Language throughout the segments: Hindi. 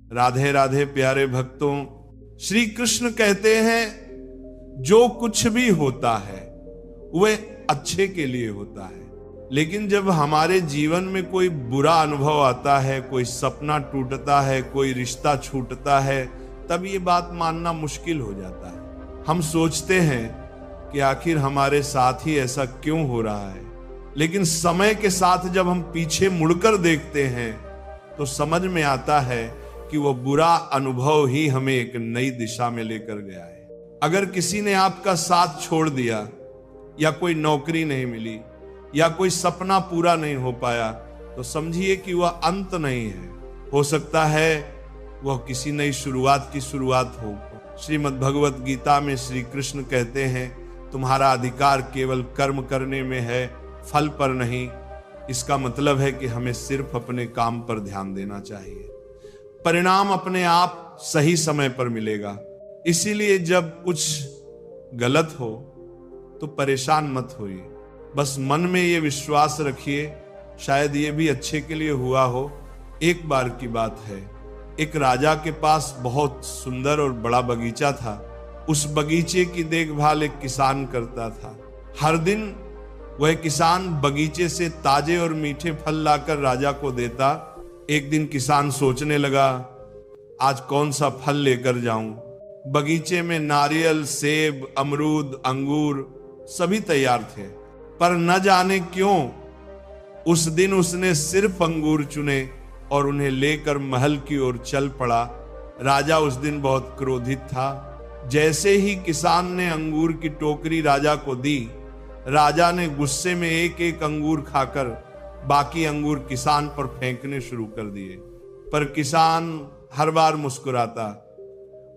राधे राधे प्यारे भक्तों, श्री कृष्ण कहते हैं जो कुछ भी होता है वह अच्छे के लिए होता है। लेकिन जब हमारे जीवन में कोई बुरा अनुभव आता है, कोई सपना टूटता है, कोई रिश्ता छूटता है, तब ये बात मानना मुश्किल हो जाता है। हम सोचते हैं कि आखिर हमारे साथ ही ऐसा क्यों हो रहा है। लेकिन समय के साथ जब हम पीछे मुड़कर देखते हैं तो समझ में आता है कि वो बुरा अनुभव ही हमें एक नई दिशा में लेकर गया है। अगर किसी ने आपका साथ छोड़ दिया, या कोई नौकरी नहीं मिली, या कोई सपना पूरा नहीं हो पाया, तो समझिए कि वह अंत नहीं है। हो सकता है वह किसी नई शुरुआत की शुरुआत हो। श्रीमद् भगवत गीता में श्री कृष्ण कहते हैं, तुम्हारा अधिकार केवल कर्म करने में है, फल पर नहीं। इसका मतलब है कि हमें सिर्फ अपने काम पर ध्यान देना चाहिए। परिणाम अपने आप सही समय पर मिलेगा। इसीलिए जब कुछ गलत हो तो परेशान मत होइए, बस मन में ये विश्वास रखिए शायद ये भी अच्छे के लिए हुआ हो। एक बार की बात है, एक राजा के पास बहुत सुंदर और बड़ा बगीचा था। उस बगीचे की देखभाल एक किसान करता था। हर दिन वह किसान बगीचे से ताजे और मीठे फल लाकर राजा को देता। एक दिन किसान सोचने लगा, आज कौन सा फल लेकर जाऊं। बगीचे में नारियल, सेब, अमरूद, अंगूर सभी तैयार थे, पर न जाने क्यों उस दिन उसने सिर्फ अंगूर चुने और उन्हें लेकर महल की ओर चल पड़ा। राजा उस दिन बहुत क्रोधित था। जैसे ही किसान ने अंगूर की टोकरी राजा को दी, राजा ने गुस्से में एक एक अंगूर खाकर बाकी अंगूर किसान पर फेंकने शुरू कर दिए। पर किसान हर बार मुस्कुराता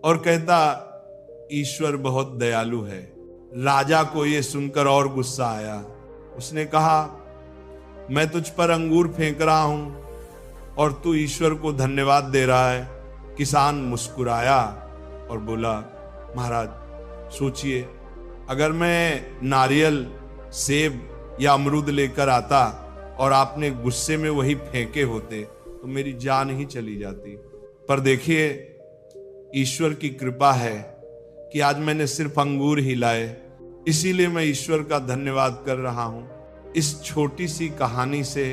और कहता, ईश्वर बहुत दयालु है। राजा को यह सुनकर और गुस्सा आया। उसने कहा, मैं तुझ पर अंगूर फेंक रहा हूं और तू ईश्वर को धन्यवाद दे रहा है। किसान मुस्कुराया और बोला, महाराज सोचिए, अगर मैं नारियल, सेब या अमरूद लेकर आता और आपने गुस्से में वही फेंके होते तो मेरी जान ही चली जाती। पर देखिए, ईश्वर की कृपा है कि आज मैंने सिर्फ अंगूर ही लाए, इसीलिए मैं ईश्वर का धन्यवाद कर रहा हूं। इस छोटी सी कहानी से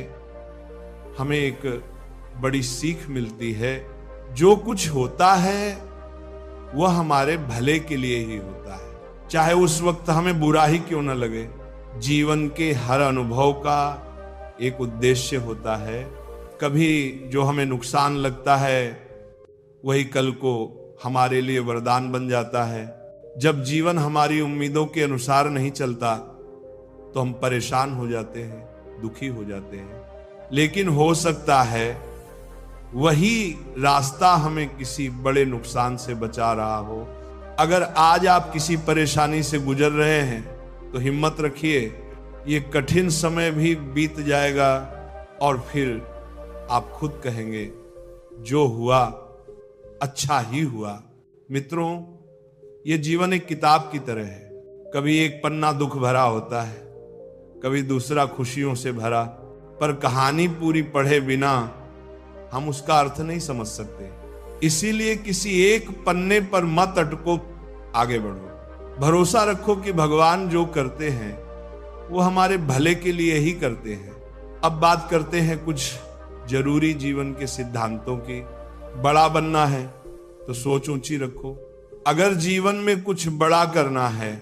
हमें एक बड़ी सीख मिलती है। जो कुछ होता है वह हमारे भले के लिए ही होता है, चाहे उस वक्त हमें बुरा ही क्यों न लगे। जीवन के हर अनुभव का एक उद्देश्य होता है। कभी जो हमें नुकसान लगता है वही कल को हमारे लिए वरदान बन जाता है। जब जीवन हमारी उम्मीदों के अनुसार नहीं चलता तो हम परेशान हो जाते हैं, दुखी हो जाते हैं। लेकिन हो सकता है वही रास्ता हमें किसी बड़े नुकसान से बचा रहा हो। अगर आज आप किसी परेशानी से गुजर रहे हैं तो हिम्मत रखिए, ये कठिन समय भी बीत जाएगा और फिर आप खुद कहेंगे, जो हुआ अच्छा ही हुआ। मित्रों, ये जीवन एक किताब की तरह है। कभी एक पन्ना दुख भरा होता है, कभी दूसरा खुशियों से भरा। पर कहानी पूरी पढ़े बिना हम उसका अर्थ नहीं समझ सकते। इसीलिए किसी एक पन्ने पर मत अटको, आगे बढ़ो। भरोसा रखो कि भगवान जो करते हैं वो हमारे भले के लिए ही करते हैं। अब बात करते हैं कुछ जरूरी जीवन के सिद्धांतों की। बड़ा बनना है तो सोच ऊंची रखो। अगर जीवन में कुछ बड़ा करना है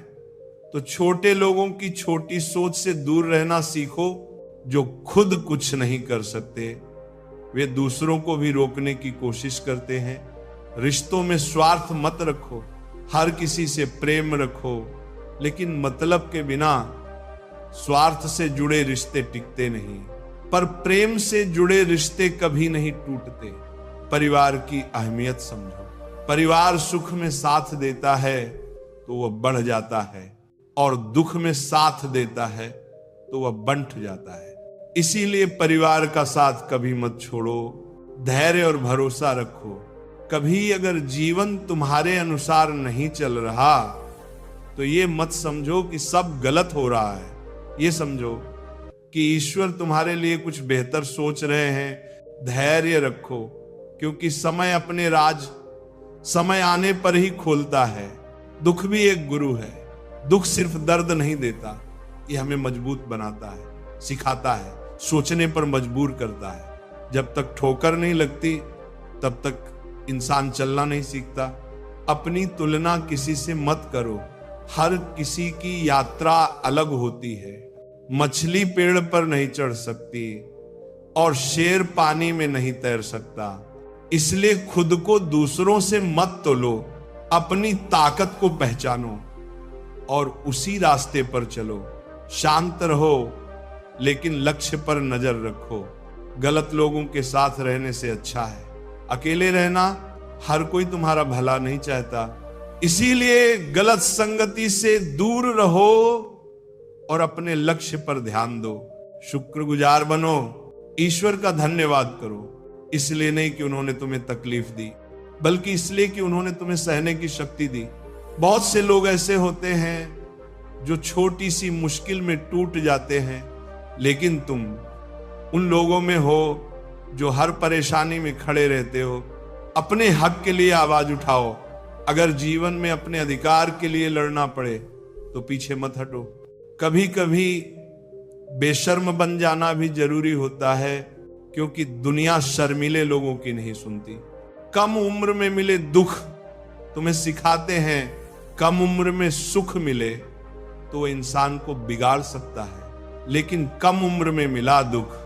तो छोटे लोगों की छोटी सोच से दूर रहना सीखो। जो खुद कुछ नहीं कर सकते वे दूसरों को भी रोकने की कोशिश करते हैं। रिश्तों में स्वार्थ मत रखो, हर किसी से प्रेम रखो, लेकिन मतलब के बिना स्वार्थ से जुड़े रिश्ते टिकते नहीं, पर प्रेम से जुड़े रिश्ते कभी नहीं टूटते। परिवार की अहमियत समझो। परिवार सुख में साथ देता है तो वह बढ़ जाता है, और दुख में साथ देता है तो वह बंट जाता है। इसीलिए परिवार का साथ कभी मत छोड़ो, धैर्य और भरोसा रखो। कभी अगर जीवन तुम्हारे अनुसार नहीं चल रहा तो ये मत समझो कि सब गलत हो रहा है। ये समझो कि ईश्वर तुम्हारे लिए कुछ बेहतर सोच रहे हैं। धैर्य रखो, क्योंकि समय अपने राज समय आने पर ही खोलता है। दुख भी एक गुरु है। दुख सिर्फ दर्द नहीं देता, ये हमें मजबूत बनाता है, सिखाता है, सोचने पर मजबूर करता है। जब तक ठोकर नहीं लगती तब तक इंसान चलना नहीं सीखता। अपनी तुलना किसी से मत करो, हर किसी की यात्रा अलग होती है। मछली पेड़ पर नहीं चढ़ सकती और शेर पानी में नहीं तैर सकता। इसलिए खुद को दूसरों से मत तोलो, अपनी ताकत को पहचानो और उसी रास्ते पर चलो। शांत रहो लेकिन लक्ष्य पर नजर रखो। गलत लोगों के साथ रहने से अच्छा है अकेले रहना। हर कोई तुम्हारा भला नहीं चाहता, इसीलिए गलत संगति से दूर रहो और अपने लक्ष्य पर ध्यान दो। शुक्रगुजार बनो, ईश्वर का धन्यवाद करो, इसलिए नहीं कि उन्होंने तुम्हें तकलीफ दी, बल्कि इसलिए कि उन्होंने तुम्हें सहने की शक्ति दी। बहुत से लोग ऐसे होते हैं जो छोटी सी मुश्किल में टूट जाते हैं, लेकिन तुम उन लोगों में हो जो हर परेशानी में खड़े रहते हो। अपने हक के लिए आवाज उठाओ। अगर जीवन में अपने अधिकार के लिए लड़ना पड़े तो पीछे मत हटो। कभी कभी बेशर्म बन जाना भी जरूरी होता है, क्योंकि दुनिया शर्मीले लोगों की नहीं सुनती। कम उम्र में मिले दुख तुम्हें सिखाते हैं, कम उम्र में सुख मिले तो वो इंसान को बिगाड़ सकता है, लेकिन कम उम्र में मिला दुख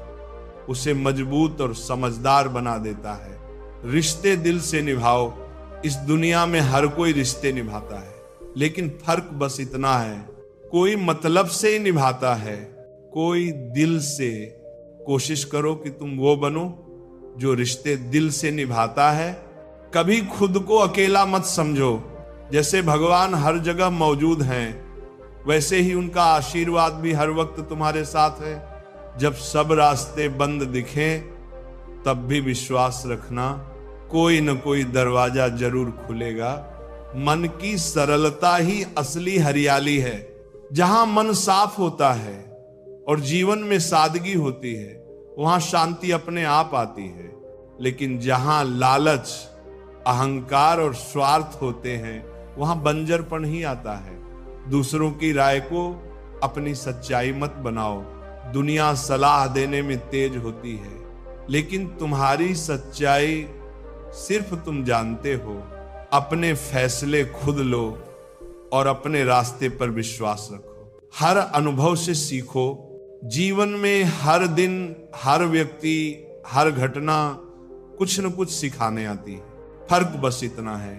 उसे मजबूत और समझदार बना देता है। रिश्ते दिल से निभाओ। इस दुनिया में हर कोई रिश्ते निभाता है, लेकिन फर्क बस इतना है, कोई मतलब से ही निभाता है, कोई दिल से। कोशिश करो कि तुम वो बनो जो रिश्ते दिल से निभाता है। कभी खुद को अकेला मत समझो। जैसे भगवान हर जगह मौजूद हैं, वैसे ही उनका आशीर्वाद भी हर वक्त तुम्हारे साथ है। जब सब रास्ते बंद दिखें तब भी विश्वास रखना, कोई न कोई दरवाजा जरूर खुलेगा। मन की सरलता ही असली हरियाली है। जहां मन साफ होता है और जीवन में सादगी होती है, वहां शांति अपने आप आती है। लेकिन जहां लालच, अहंकार और स्वार्थ होते हैं, वहां बंजरपन ही आता है। दूसरों की राय को अपनी सच्चाई मत बनाओ। दुनिया सलाह देने में तेज होती है, लेकिन तुम्हारी सच्चाई सिर्फ तुम जानते हो। अपने फैसले खुद लो और अपने रास्ते पर विश्वास रखो। हर अनुभव से सीखो। जीवन में हर दिन, हर व्यक्ति, हर घटना कुछ न कुछ सिखाने आती है। फर्क बस इतना है,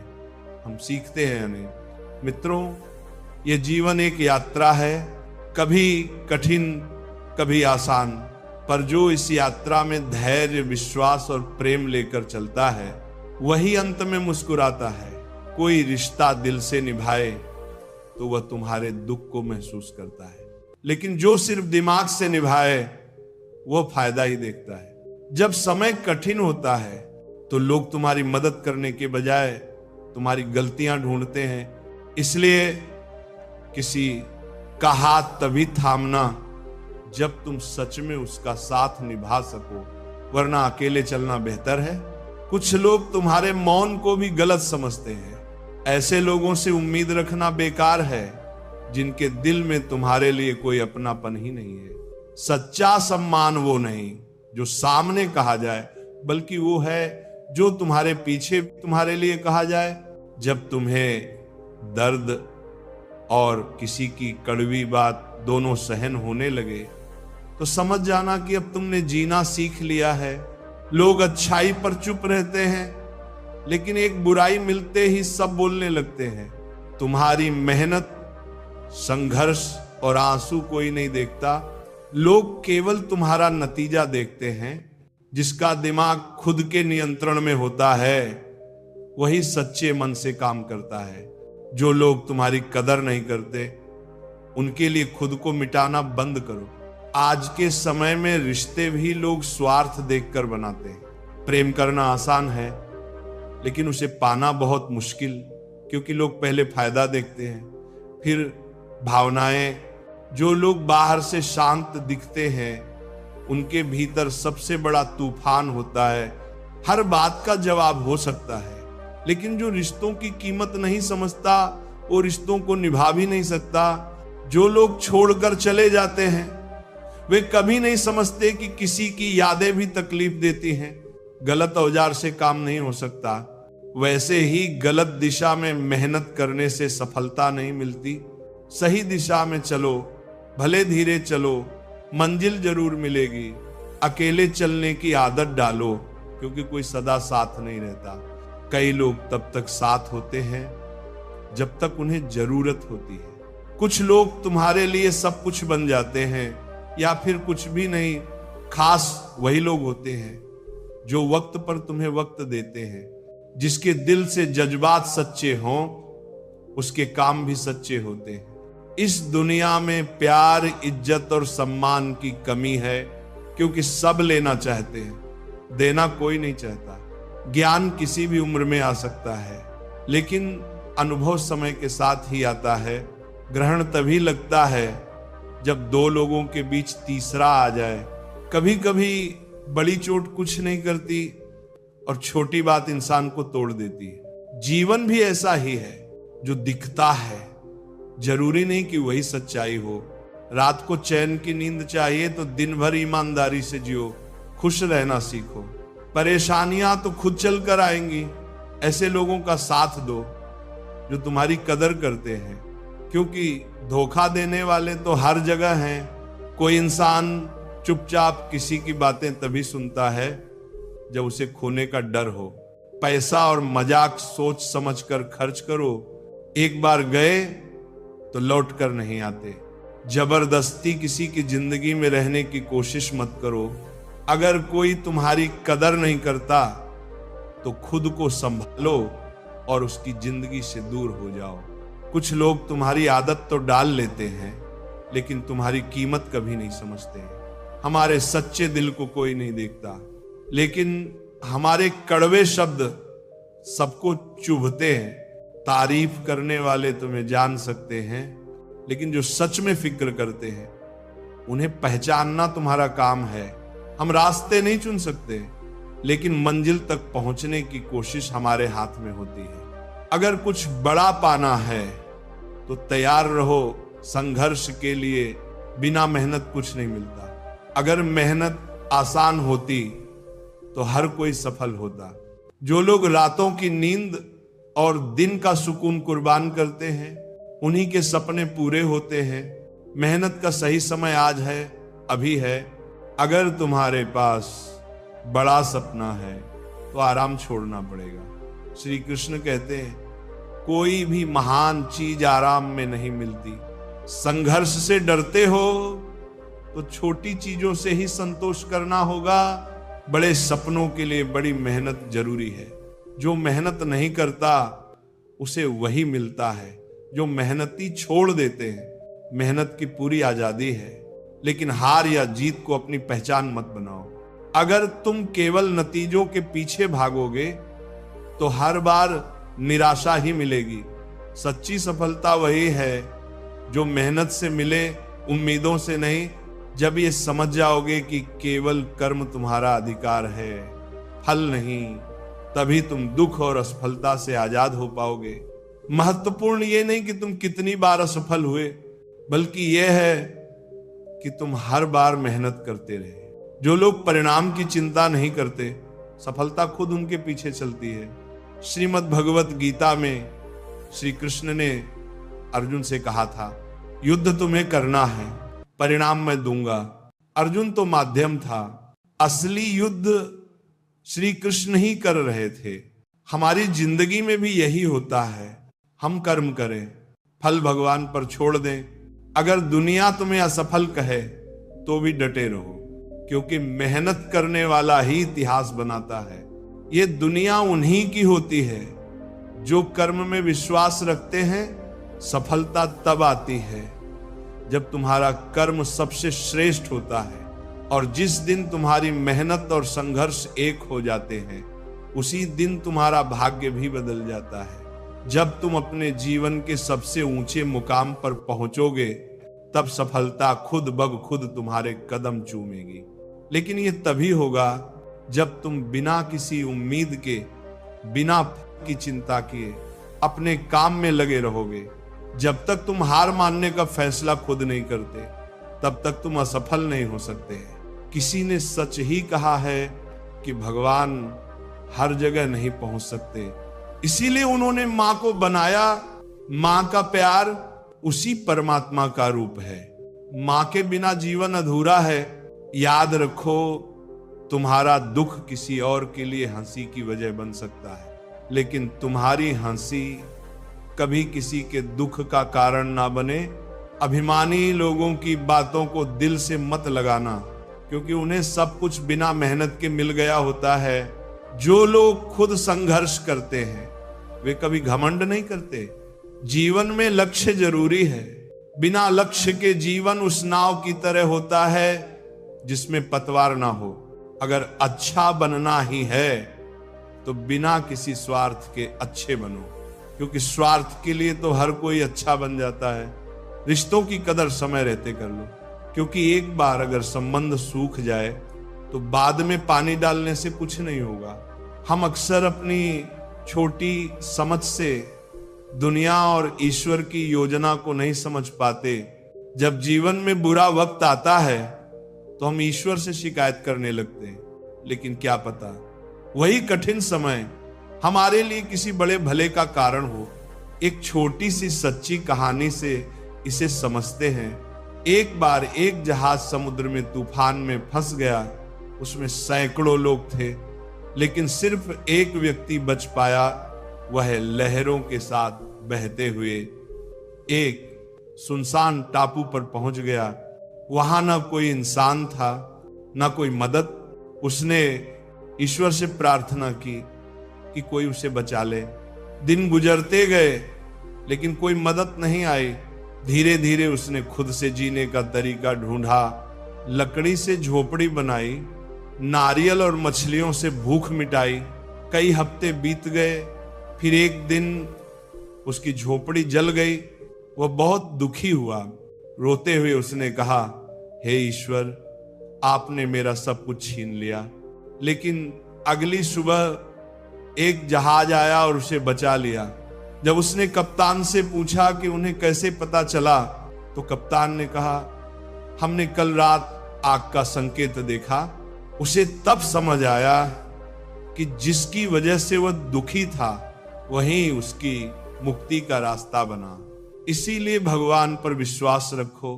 हम सीखते हैं या नहीं। मित्रों, ये जीवन एक यात्रा है, कभी कठिन कभी आसान, पर जो इस यात्रा में धैर्य, विश्वास और प्रेम लेकर चलता है, वही अंत में मुस्कुराता है। कोई रिश्ता दिल से निभाए तो वह तुम्हारे दुख को महसूस करता है, लेकिन जो सिर्फ दिमाग से निभाए वो फायदा ही देखता है। जब समय कठिन होता है तो लोग तुम्हारी मदद करने के बजाय तुम्हारी गलतियां ढूंढते हैं। इसलिए किसी का हाथ तभी थामना जब तुम सच में उसका साथ निभा सको, वरना अकेले चलना बेहतर है। कुछ लोग तुम्हारे मौन को भी गलत समझते हैं। ऐसे लोगों से उम्मीद रखना बेकार है जिनके दिल में तुम्हारे लिए कोई अपनापन ही नहीं है। सच्चा सम्मान वो नहीं जो सामने कहा जाए, बल्कि वो है जो तुम्हारे पीछे तुम्हारे लिए कहा जाए। जब तुम्हें दर्द और किसी की कड़वी बात दोनों सहन होने लगे तो समझ जाना कि अब तुमने जीना सीख लिया है। लोग अच्छाई पर चुप रहते हैं, लेकिन एक बुराई मिलते ही सब बोलने लगते हैं। तुम्हारी मेहनत, संघर्ष और आंसू कोई नहीं देखता। लोग केवल तुम्हारा नतीजा देखते हैं। जिसका दिमाग खुद के नियंत्रण में होता है वही सच्चे मन से काम करता है। जो लोग तुम्हारी कदर नहीं करते उनके लिए खुद को मिटाना बंद करो। आज के समय में रिश्ते भी लोग स्वार्थ देखकर बनाते हैं। प्रेम करना आसान है, लेकिन उसे पाना बहुत मुश्किल, क्योंकि लोग पहले फायदा देखते हैं, फिर भावनाएं। जो लोग बाहर से शांत दिखते हैं उनके भीतर सबसे बड़ा तूफान होता है। हर बात का जवाब हो सकता है, लेकिन जो रिश्तों की कीमत नहीं समझता वो रिश्तों को निभा भी नहीं सकता। जो लोग छोड़कर चले जाते हैं वे कभी नहीं समझते कि किसी की यादें भी तकलीफ देती हैं। गलत औजार से काम नहीं हो सकता, वैसे ही गलत दिशा में मेहनत करने से सफलता नहीं मिलती। सही दिशा में चलो, भले धीरे चलो, मंजिल जरूर मिलेगी। अकेले चलने की आदत डालो, क्योंकि कोई सदा साथ नहीं रहता। कई लोग तब तक साथ होते हैं जब तक उन्हें जरूरत होती है। कुछ लोग तुम्हारे लिए सब कुछ बन जाते हैं, या फिर कुछ भी नहीं। खास वही लोग होते हैं जो वक्त पर तुम्हें वक्त देते हैं। जिसके दिल से जज्बात सच्चे हों उसके काम भी सच्चे होते हैं। इस दुनिया में प्यार, इज्जत और सम्मान की कमी है, क्योंकि सब लेना चाहते हैं, देना कोई नहीं चाहता। ज्ञान किसी भी उम्र में आ सकता है, लेकिन अनुभव समय के साथ ही आता है। ग्रहण तभी लगता है जब दो लोगों के बीच तीसरा आ जाए। कभी कभी बड़ी चोट कुछ नहीं करती और छोटी बात इंसान को तोड़ देती है। जीवन भी ऐसा ही है, जो दिखता है जरूरी नहीं कि वही सच्चाई हो। रात को चैन की नींद चाहिए तो दिन भर ईमानदारी से जियो, खुश रहना सीखो। परेशानियां तो खुद चल कर आएंगी। ऐसे लोगों का साथ दो जो तुम्हारी कदर करते हैं, क्योंकि धोखा देने वाले तो हर जगह हैं। कोई इंसान चुपचाप किसी की बातें तभी सुनता है जब उसे खोने का डर हो। पैसा और मजाक सोच समझ कर खर्च करो, एक बार गए तो लौट कर नहीं आते। जबरदस्ती किसी की जिंदगी में रहने की कोशिश मत करो। अगर कोई तुम्हारी कदर नहीं करता तो खुद को संभालो और उसकी जिंदगी से दूर हो जाओ। कुछ लोग तुम्हारी आदत तो डाल लेते हैं, लेकिन तुम्हारी कीमत कभी नहीं समझते। हमारे सच्चे दिल को कोई नहीं देखता, लेकिन हमारे कड़वे शब्द सबको चुभते हैं। तारीफ करने वाले तुम्हें जान सकते हैं, लेकिन जो सच में फिक्र करते हैं उन्हें पहचानना तुम्हारा काम है। हम रास्ते नहीं चुन सकते, लेकिन मंजिल तक पहुंचने की कोशिश हमारे हाथ में होती है। अगर कुछ बड़ा पाना है तो तैयार रहो संघर्ष के लिए। बिना मेहनत कुछ नहीं मिलता। अगर मेहनत आसान होती तो हर कोई सफल होता। जो लोग रातों की नींद और दिन का सुकून कुर्बान करते हैं उन्हीं के सपने पूरे होते हैं। मेहनत का सही समय आज है, अभी है। अगर तुम्हारे पास बड़ा सपना है तो आराम छोड़ना पड़ेगा। श्री कृष्ण कहते हैं, कोई भी महान चीज आराम में नहीं मिलती। संघर्ष से डरते हो तो छोटी चीजों से ही संतोष करना होगा। बड़े सपनों के लिए बड़ी मेहनत जरूरी है। जो मेहनत नहीं करता उसे वही मिलता है जो मेहनती छोड़ देते हैं। मेहनत की पूरी आजादी है, लेकिन हार या जीत को अपनी पहचान मत बनाओ। अगर तुम केवल नतीजों के पीछे भागोगे तो हर बार निराशा ही मिलेगी। सच्ची सफलता वही है जो मेहनत से मिले, उम्मीदों से नहीं। जब ये समझ जाओगे कि केवल कर्म तुम्हारा अधिकार है, फल नहीं, तभी तुम दुख और असफलता से आजाद हो पाओगे। महत्वपूर्ण ये नहीं कि तुम कितनी बार असफल हुए, बल्कि यह है कि तुम हर बार मेहनत करते रहे। जो लोग परिणाम की चिंता नहीं करते, सफलता खुद उनके पीछे चलती है। श्रीमद् भगवत गीता में श्री कृष्ण ने अर्जुन से कहा था, युद्ध तुम्हें करना है, परिणाम मैं दूंगा। अर्जुन तो माध्यम था, असली युद्ध श्री कृष्ण ही कर रहे थे। हमारी जिंदगी में भी यही होता है। हम कर्म करें, फल भगवान पर छोड़ दें। अगर दुनिया तुम्हें असफल कहे तो भी डटे रहो, क्योंकि मेहनत करने वाला ही इतिहास बनाता है। ये दुनिया उन्हीं की होती है जो कर्म में विश्वास रखते हैं। सफलता तब आती है जब तुम्हारा कर्म सबसे श्रेष्ठ होता है, और जिस दिन तुम्हारी मेहनत और संघर्ष एक हो जाते हैं उसी दिन तुम्हारा भाग्य भी बदल जाता है। जब तुम अपने जीवन के सबसे ऊंचे मुकाम पर पहुंचोगे तब सफलता खुद ब खुद तुम्हारे कदम चूमेगी। लेकिन ये तभी होगा जब तुम बिना किसी उम्मीद के, बिना की चिंता किए अपने काम में लगे रहोगे, जब तक तुम हार मानने का फैसला खुद नहीं करते, तब तक तुम असफल नहीं हो सकते। किसी ने सच ही कहा है कि भगवान हर जगह नहीं पहुंच सकते, इसीलिए उन्होंने मां को बनाया। मां का प्यार उसी परमात्मा का रूप है। मां के बिना जीवन अधूरा है। याद रखो, तुम्हारा दुख किसी और के लिए हंसी की वजह बन सकता है, लेकिन तुम्हारी हंसी कभी किसी के दुख का कारण ना बने। अभिमानी लोगों की बातों को दिल से मत लगाना, क्योंकि उन्हें सब कुछ बिना मेहनत के मिल गया होता है। जो लोग खुद संघर्ष करते हैं वे कभी घमंड नहीं करते। जीवन में लक्ष्य जरूरी है। बिना लक्ष्य के जीवन उस नाव की तरह होता है जिसमें पतवार ना हो। अगर अच्छा बनना ही है तो बिना किसी स्वार्थ के अच्छे बनो, क्योंकि स्वार्थ के लिए तो हर कोई अच्छा बन जाता है। रिश्तों की कदर समय रहते कर लो, क्योंकि एक बार अगर संबंध सूख जाए तो बाद में पानी डालने से कुछ नहीं होगा। हम अक्सर अपनी छोटी समझ से दुनिया और ईश्वर की योजना को नहीं समझ पाते। जब जीवन में बुरा वक्त आता है तो हम ईश्वर से शिकायत करने लगते हैं, लेकिन क्या पता वही कठिन समय हमारे लिए किसी बड़े भले का कारण हो। एक छोटी सी सच्ची कहानी से इसे समझते हैं। एक बार एक जहाज समुद्र में तूफान में फंस गया। उसमें सैकड़ों लोग थे, लेकिन सिर्फ एक व्यक्ति बच पाया। वह लहरों के साथ बहते हुए एक सुनसान टापू पर पहुंच गया। वहां ना कोई इंसान था, ना कोई मदद। उसने ईश्वर से प्रार्थना की कि कोई उसे बचा ले। दिन गुजरते गए, लेकिन कोई मदद नहीं आई। धीरे धीरे उसने खुद से जीने का तरीका ढूंढा। लकड़ी से झोपड़ी बनाई, नारियल और मछलियों से भूख मिटाई। कई हफ्ते बीत गए। फिर एक दिन उसकी झोपड़ी जल गई। वह बहुत दुखी हुआ। रोते हुए उसने कहा, हे ईश्वर, आपने मेरा सब कुछ छीन लिया। लेकिन अगली सुबह एक जहाज आया और उसे बचा लिया। जब उसने कप्तान से पूछा कि उन्हें कैसे पता चला, तो कप्तान ने कहा, हमने कल रात आग का संकेत देखा। उसे तब समझ आया कि जिसकी वजह से वह दुखी था वही उसकी मुक्ति का रास्ता बना। इसीलिए भगवान पर विश्वास रखो।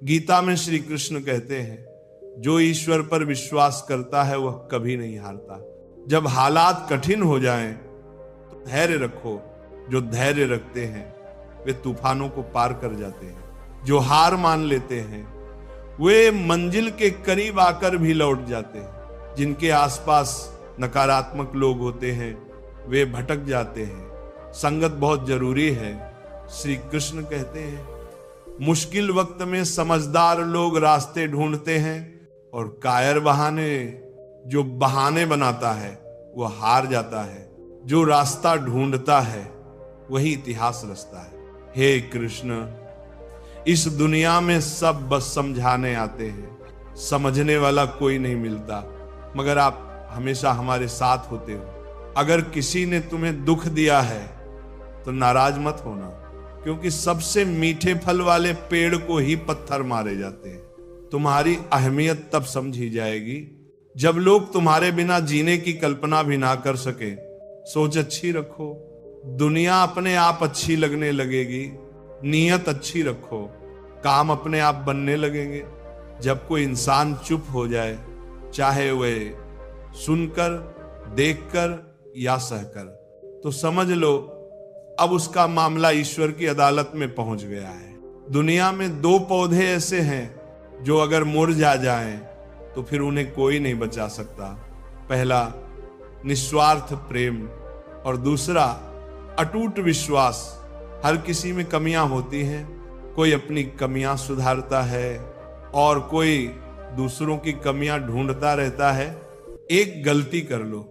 गीता में श्री कृष्ण कहते हैं, जो ईश्वर पर विश्वास करता है वह कभी नहीं हारता। जब हालात कठिन हो जाएं तो धैर्य रखो। जो धैर्य रखते हैं वे तूफानों को पार कर जाते हैं। जो हार मान लेते हैं वे मंजिल के करीब आकर भी लौट जाते हैं। जिनके आसपास नकारात्मक लोग होते हैं वे भटक जाते हैं। संगत बहुत जरूरी है। श्री कृष्ण कहते हैं, मुश्किल वक्त में समझदार लोग रास्ते ढूंढते हैं, और कायर जो बहाने बनाता है वह हार जाता है। जो रास्ता ढूंढता है वही इतिहास रचता है। हे कृष्ण, इस दुनिया में सब बस समझाने आते हैं, समझने वाला कोई नहीं मिलता, मगर आप हमेशा हमारे साथ होते हो। अगर किसी ने तुम्हें दुख दिया है तो नाराज मत होना, क्योंकि सबसे मीठे फल वाले पेड़ को ही पत्थर मारे जाते हैं। तुम्हारी अहमियत तब समझी जाएगी जब लोग तुम्हारे बिना जीने की कल्पना भी ना कर सके। सोच अच्छी रखो, दुनिया अपने आप अच्छी लगने लगेगी। नीयत अच्छी रखो, काम अपने आप बनने लगेंगे। जब कोई इंसान चुप हो जाए, चाहे वह सुनकर, देखकर या सहकर, तो समझ लो अब उसका मामला ईश्वर की अदालत में पहुंच गया है। दुनिया में दो पौधे ऐसे हैं जो अगर मुरझा जाएं तो फिर उन्हें कोई नहीं बचा सकता। पहला निस्वार्थ प्रेम और दूसरा अटूट विश्वास। हर किसी में कमियां होती हैं, कोई अपनी कमियां सुधारता है और कोई दूसरों की कमियां ढूंढता रहता है। एक गलती कर लो,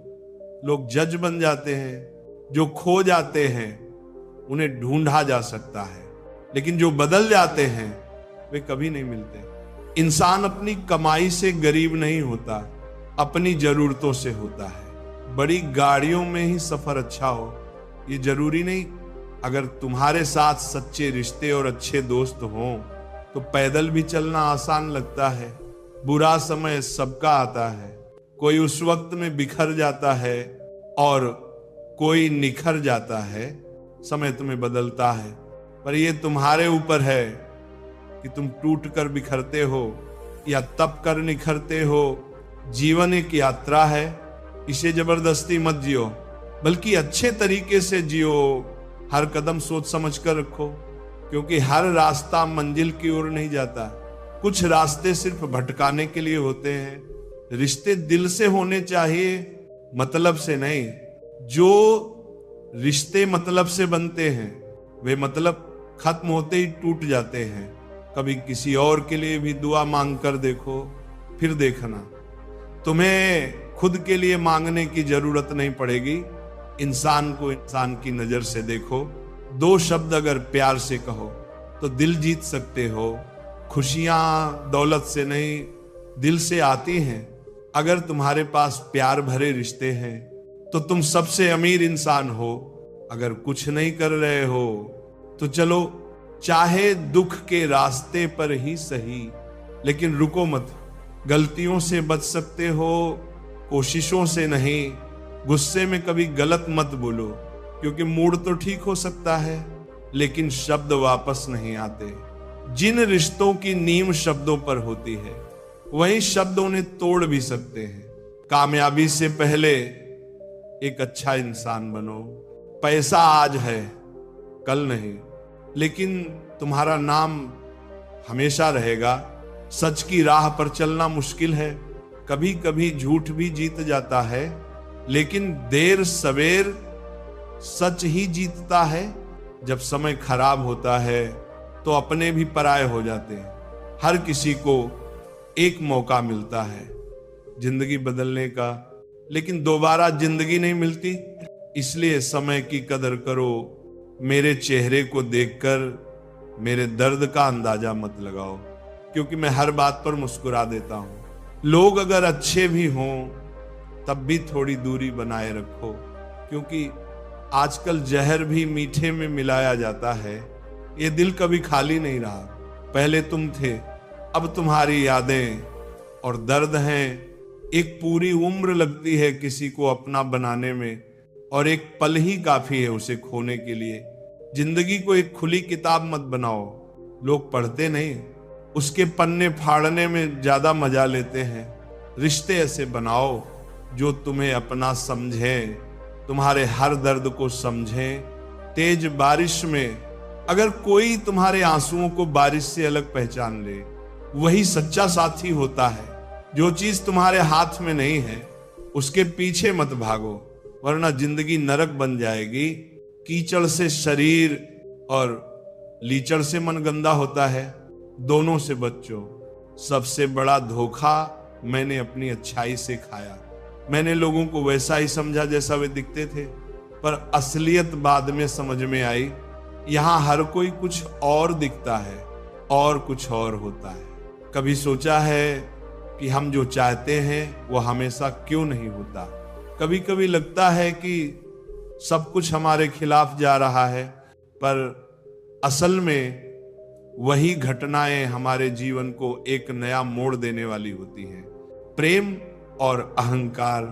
लोग जज बन जाते हैं। जो खो जाते हैं उन्हें ढूंढा जा सकता है, लेकिन जो बदल जाते हैं वे कभी नहीं मिलते। इंसान अपनी कमाई से गरीब नहीं होता, अपनी जरूरतों से होता है। बड़ी गाड़ियों में ही सफर अच्छा हो ये जरूरी नहीं। अगर तुम्हारे साथ सच्चे रिश्ते और अच्छे दोस्त हों तो पैदल भी चलना आसान लगता है। बुरा समय सबका आता है, कोई उस वक्त में बिखर जाता है और कोई निखर जाता है। समय तुम्हें बदलता है, पर यह तुम्हारे ऊपर है कि तुम टूट कर बिखरते हो या तप कर निखरते हो। जीवन एक यात्रा है, इसे जबरदस्ती मत जियो, बल्कि अच्छे तरीके से जियो। हर कदम सोच समझ कर रखो, क्योंकि हर रास्ता मंजिल की ओर नहीं जाता। कुछ रास्ते सिर्फ भटकाने के लिए होते हैं। रिश्ते दिल से होने चाहिए, मतलब से नहीं। जो रिश्ते मतलब से बनते हैं वे मतलब खत्म होते ही टूट जाते हैं। कभी किसी और के लिए भी दुआ मांग कर देखो, फिर देखना तुम्हें खुद के लिए मांगने की जरूरत नहीं पड़ेगी। इंसान को इंसान की नजर से देखो। 2 शब्द अगर प्यार से कहो तो दिल जीत सकते हो। खुशियां दौलत से नहीं, दिल से आती हैं। अगर तुम्हारे पास प्यार भरे रिश्ते हैं तो तुम सबसे अमीर इंसान हो। अगर कुछ नहीं कर रहे हो तो चलो, चाहे दुख के रास्ते पर ही सही, लेकिन रुको मत। गलतियों से बच सकते हो, कोशिशों से नहीं। गुस्से में कभी गलत मत बोलो, क्योंकि मूड तो ठीक हो सकता है लेकिन शब्द वापस नहीं आते। जिन रिश्तों की नींव शब्दों पर होती है वही शब्द उन्हें तोड़ भी सकते हैं। कामयाबी से पहले एक अच्छा इंसान बनो। पैसा आज है, कल नहीं, लेकिन तुम्हारा नाम हमेशा रहेगा। सच की राह पर चलना मुश्किल है, कभी कभी झूठ भी जीत जाता है, लेकिन देर सवेर सच ही जीतता है। जब समय खराब होता है तो अपने भी पराये हो जाते हैं। हर किसी को एक मौका मिलता है जिंदगी बदलने का, लेकिन दोबारा जिंदगी नहीं मिलती। इसलिए समय की कदर करो। मेरे चेहरे को देखकर मेरे दर्द का अंदाजा मत लगाओ, क्योंकि मैं हर बात पर मुस्कुरा देता हूं। लोग अगर अच्छे भी हों तब भी थोड़ी दूरी बनाए रखो, क्योंकि आजकल जहर भी मीठे में मिलाया जाता है। ये दिल कभी खाली नहीं रहा। पहले तुम थे, अब तुम्हारी यादें और दर्द हैं। एक पूरी उम्र लगती है किसी को अपना बनाने में, और एक पल ही काफी है उसे खोने के लिए। जिंदगी को एक खुली किताब मत बनाओ। लोग पढ़ते नहीं, उसके पन्ने फाड़ने में ज्यादा मजा लेते हैं। रिश्ते ऐसे बनाओ जो तुम्हें अपना समझें, तुम्हारे हर दर्द को समझें। तेज बारिश में अगर कोई तुम्हारे आंसुओं को बारिश से अलग पहचान ले, वही सच्चा साथी होता है। जो चीज तुम्हारे हाथ में नहीं है उसके पीछे मत भागो, वरना जिंदगी नरक बन जाएगी। कीचड़ से शरीर और लीचड़ से मन गंदा होता है, दोनों से बचो। सबसे बड़ा धोखा मैंने अपनी अच्छाई से खाया। मैंने लोगों को वैसा ही समझा जैसा वे दिखते थे, पर असलियत बाद में समझ में आई। यहाँ हर कोई कुछ और दिखता है और कुछ और होता है। कभी सोचा है कि हम जो चाहते हैं वो हमेशा क्यों नहीं होता? कभी कभी लगता है कि सब कुछ हमारे खिलाफ जा रहा है, पर असल में वही घटनाएं हमारे जीवन को एक नया मोड़ देने वाली होती हैं। प्रेम और अहंकार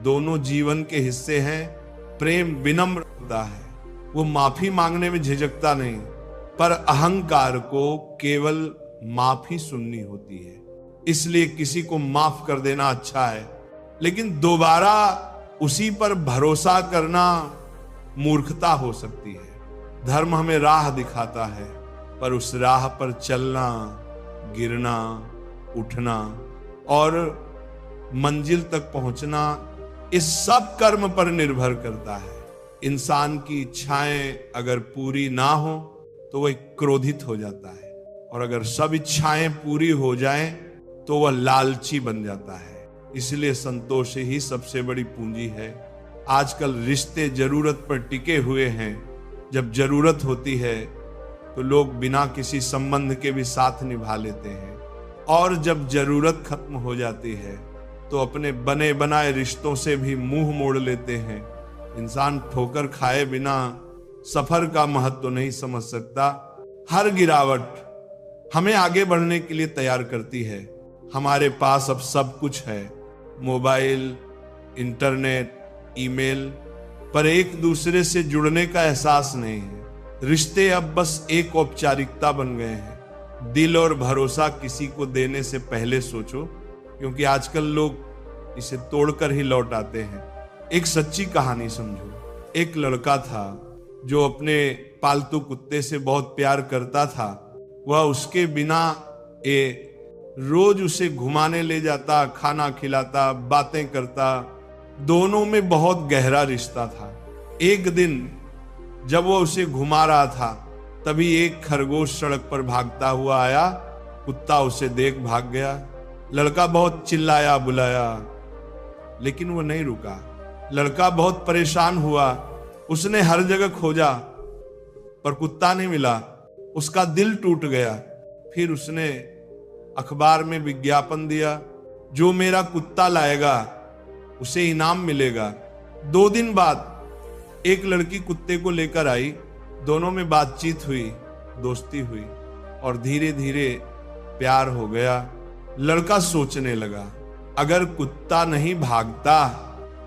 दोनों जीवन के हिस्से हैं। प्रेम विनम्र होता है, वो माफी मांगने में झिझकता नहीं, पर अहंकार को केवल माफी सुननी होती है। इसलिए किसी को माफ कर देना अच्छा है, लेकिन दोबारा उसी पर भरोसा करना मूर्खता हो सकती है। धर्म हमें राह दिखाता है, पर उस राह पर चलना, गिरना, उठना और मंजिल तक पहुंचना, इस सब कर्म पर निर्भर करता है। इंसान की इच्छाएं अगर पूरी ना हो तो वह क्रोधित हो जाता है, और अगर सब इच्छाएं पूरी हो जाएं तो वह लालची बन जाता है। इसलिए संतोष ही सबसे बड़ी पूंजी है। आजकल रिश्ते जरूरत पर टिके हुए हैं। जब जरूरत होती है तो लोग बिना किसी संबंध के भी साथ निभा लेते हैं, और जब जरूरत खत्म हो जाती है तो अपने बने बनाए रिश्तों से भी मुंह मोड़ लेते हैं। इंसान ठोकर खाए बिना सफर का महत्व नहीं समझ सकता। हर गिरावट हमें आगे बढ़ने के लिए तैयार करती है। हमारे पास अब सब कुछ है, मोबाइल, इंटरनेट, ईमेल, पर एक दूसरे से जुड़ने का एहसास नहीं है। रिश्ते अब बस एक औपचारिकता बन गए हैं। दिल और भरोसा किसी को देने से पहले सोचो, क्योंकि आजकल लोग इसे तोड़कर ही लौट आते हैं। एक सच्ची कहानी समझो। एक लड़का था जो अपने पालतू कुत्ते से बहुत प्यार करता था। वह उसके बिना रोज उसे घुमाने ले जाता, खाना खिलाता, बातें करता। दोनों में बहुत गहरा रिश्ता था। एक दिन जब वो उसे घुमा रहा था, तभी एक खरगोश सड़क पर भागता हुआ आया। कुत्ता उसे देख भाग गया। लड़का बहुत चिल्लाया बुलाया, लेकिन वो नहीं रुका। लड़का बहुत परेशान हुआ। उसने हर जगह खोजा, पर कुत्ता नहीं मिला। उसका दिल टूट गया। फिर उसने अखबार में विज्ञापन दिया, जो मेरा कुत्ता लाएगा उसे इनाम मिलेगा। 2 दिन बाद एक लड़की कुत्ते को लेकर आई। दोनों में बातचीत हुई, दोस्ती हुई और धीरे धीरे प्यार हो गया। लड़का सोचने लगा, अगर कुत्ता नहीं भागता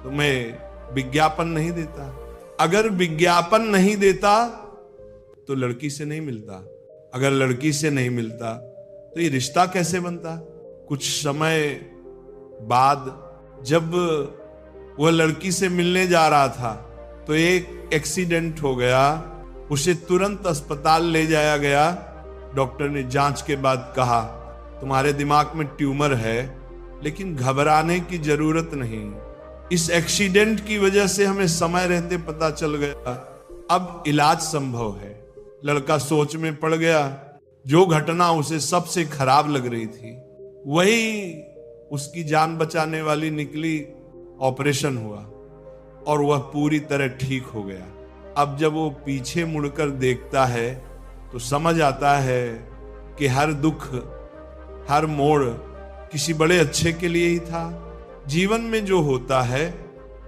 तो मैं विज्ञापन नहीं देता, अगर विज्ञापन नहीं देता तो लड़की से नहीं मिलता, अगर लड़की से नहीं मिलता तो ये रिश्ता कैसे बनता। कुछ समय बाद जब वह लड़की से मिलने जा रहा था तो एक एक्सीडेंट हो गया। उसे तुरंत अस्पताल ले जाया गया। डॉक्टर ने जांच के बाद कहा, तुम्हारे दिमाग में ट्यूमर है, लेकिन घबराने की जरूरत नहीं। इस एक्सीडेंट की वजह से हमें समय रहते पता चल गया, अब इलाज संभव है। लड़का सोच में पड़ गया। जो घटना उसे सबसे खराब लग रही थी, वही उसकी जान बचाने वाली निकली। ऑपरेशन हुआ और वह पूरी तरह ठीक हो गया। अब जब वो पीछे मुड़कर देखता है तो समझ आता है कि हर दुख, हर मोड़ किसी बड़े अच्छे के लिए ही था। जीवन में जो होता है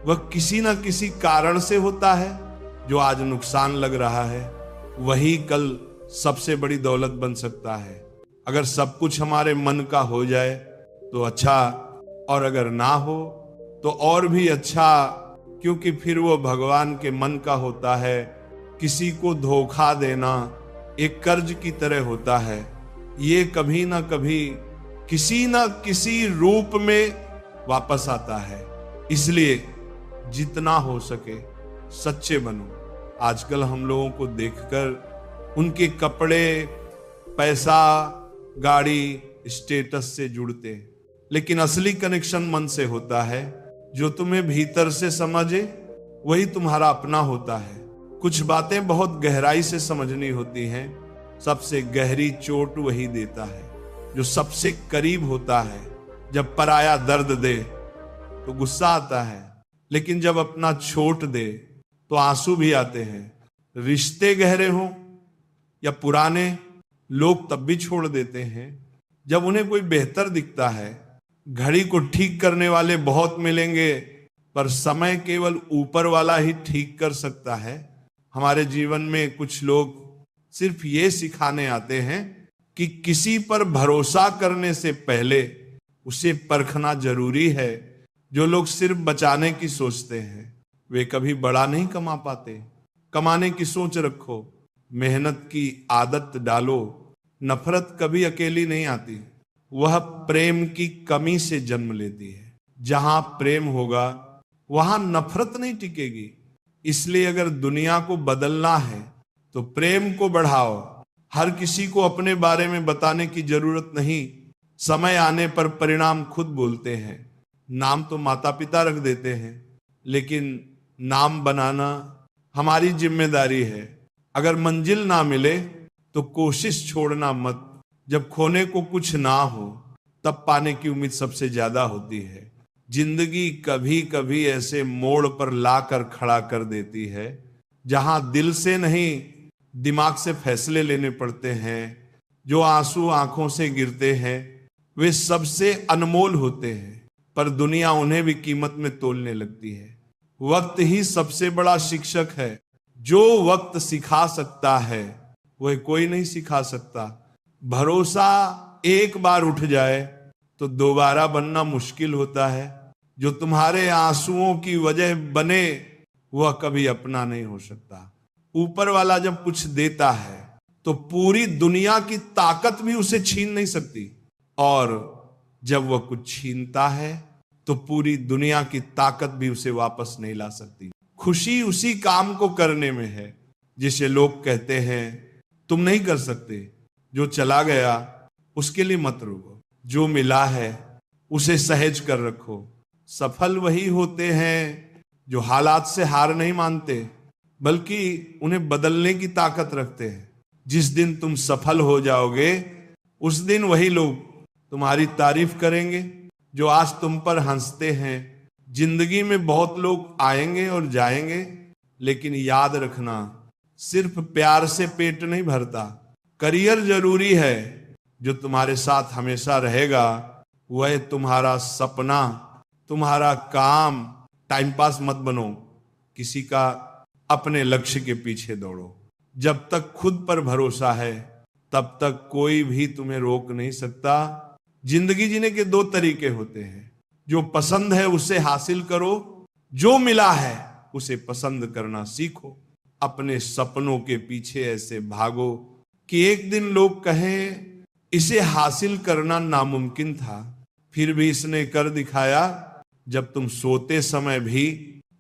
वह किसी न किसी कारण से होता है। जो आज नुकसान लग रहा है वही कल सबसे बड़ी दौलत बन सकता है। अगर सब कुछ हमारे मन का हो जाए तो अच्छा, और अगर ना हो तो और भी अच्छा, क्योंकि फिर वो भगवान के मन का होता है। किसी को धोखा देना एक कर्ज की तरह होता है। ये कभी ना कभी किसी ना किसी रूप में वापस आता है। इसलिए जितना हो सके सच्चे बनो। आजकल हम लोगों को देखकर उनके कपड़े, पैसा, गाड़ी, स्टेटस से जुड़ते, लेकिन असली कनेक्शन मन से होता है। जो तुम्हें भीतर से समझे वही तुम्हारा अपना होता है। कुछ बातें बहुत गहराई से समझनी होती हैं। सबसे गहरी चोट वही देता है जो सबसे करीब होता है। जब पराया दर्द दे तो गुस्सा आता है, लेकिन जब अपना छोट दे तो आंसू भी आते हैं। रिश्ते गहरे हों या पुराने, लोग तब भी छोड़ देते हैं जब उन्हें कोई बेहतर दिखता है। घड़ी को ठीक करने वाले बहुत मिलेंगे, पर समय केवल ऊपर वाला ही ठीक कर सकता है। हमारे जीवन में कुछ लोग सिर्फ ये सिखाने आते हैं कि किसी पर भरोसा करने से पहले उसे परखना जरूरी है। जो लोग सिर्फ बचाने की सोचते हैं वे कभी बड़ा नहीं कमा पाते। कमाने की सोच रखो, मेहनत की आदत डालो। नफरत कभी अकेली नहीं आती, वह प्रेम की कमी से जन्म लेती है। जहां प्रेम होगा वहां नफरत नहीं टिकेगी। इसलिए अगर दुनिया को बदलना है तो प्रेम को बढ़ाओ। हर किसी को अपने बारे में बताने की जरूरत नहीं। समय आने पर परिणाम खुद बोलते हैं। नाम तो माता पिता रख देते हैं, लेकिन नाम बनाना हमारी जिम्मेदारी है। अगर मंजिल ना मिले तो कोशिश छोड़ना मत। जब खोने को कुछ ना हो तब पाने की उम्मीद सबसे ज्यादा होती है। जिंदगी कभी कभी ऐसे मोड़ पर लाकर खड़ा कर देती है जहां दिल से नहीं दिमाग से फैसले लेने पड़ते हैं। जो आंसू आंखों से गिरते हैं वे सबसे अनमोल होते हैं। पर दुनिया उन्हें भी कीमत में तोलने लगती है। वक्त ही सबसे बड़ा शिक्षक है। जो वक्त सिखा सकता है वह कोई नहीं सिखा सकता। भरोसा एक बार उठ जाए तो दोबारा बनना मुश्किल होता है। जो तुम्हारे आंसुओं की वजह बने वह कभी अपना नहीं हो सकता। ऊपर वाला जब कुछ देता है तो पूरी दुनिया की ताकत भी उसे छीन नहीं सकती, और जब वह कुछ छीनता है तो पूरी दुनिया की ताकत भी उसे वापस नहीं ला सकती। खुशी उसी काम को करने में है जिसे लोग कहते हैं तुम नहीं कर सकते। जो चला गया उसके लिए मत रोको, जो मिला है उसे सहज कर रखो। सफल वही होते हैं जो हालात से हार नहीं मानते बल्कि उन्हें बदलने की ताकत रखते हैं। जिस दिन तुम सफल हो जाओगे उस दिन वही लोग तुम्हारी तारीफ करेंगे जो आज तुम पर हंसते हैं। जिंदगी में बहुत लोग आएंगे और जाएंगे, लेकिन याद रखना सिर्फ प्यार से पेट नहीं भरता। करियर जरूरी है, जो तुम्हारे साथ हमेशा रहेगा वह तुम्हारा सपना, तुम्हारा काम। टाइम पास मत बनो किसी का, अपने लक्ष्य के पीछे दौड़ो। जब तक खुद पर भरोसा है तब तक कोई भी तुम्हें रोक नहीं सकता। जिंदगी जीने के दो तरीके होते हैं, जो पसंद है उसे हासिल करो, जो मिला है उसे पसंद करना सीखो। अपने सपनों के पीछे ऐसे भागो कि एक दिन लोग कहें इसे हासिल करना नामुमकिन था, फिर भी इसने कर दिखाया। जब तुम सोते समय भी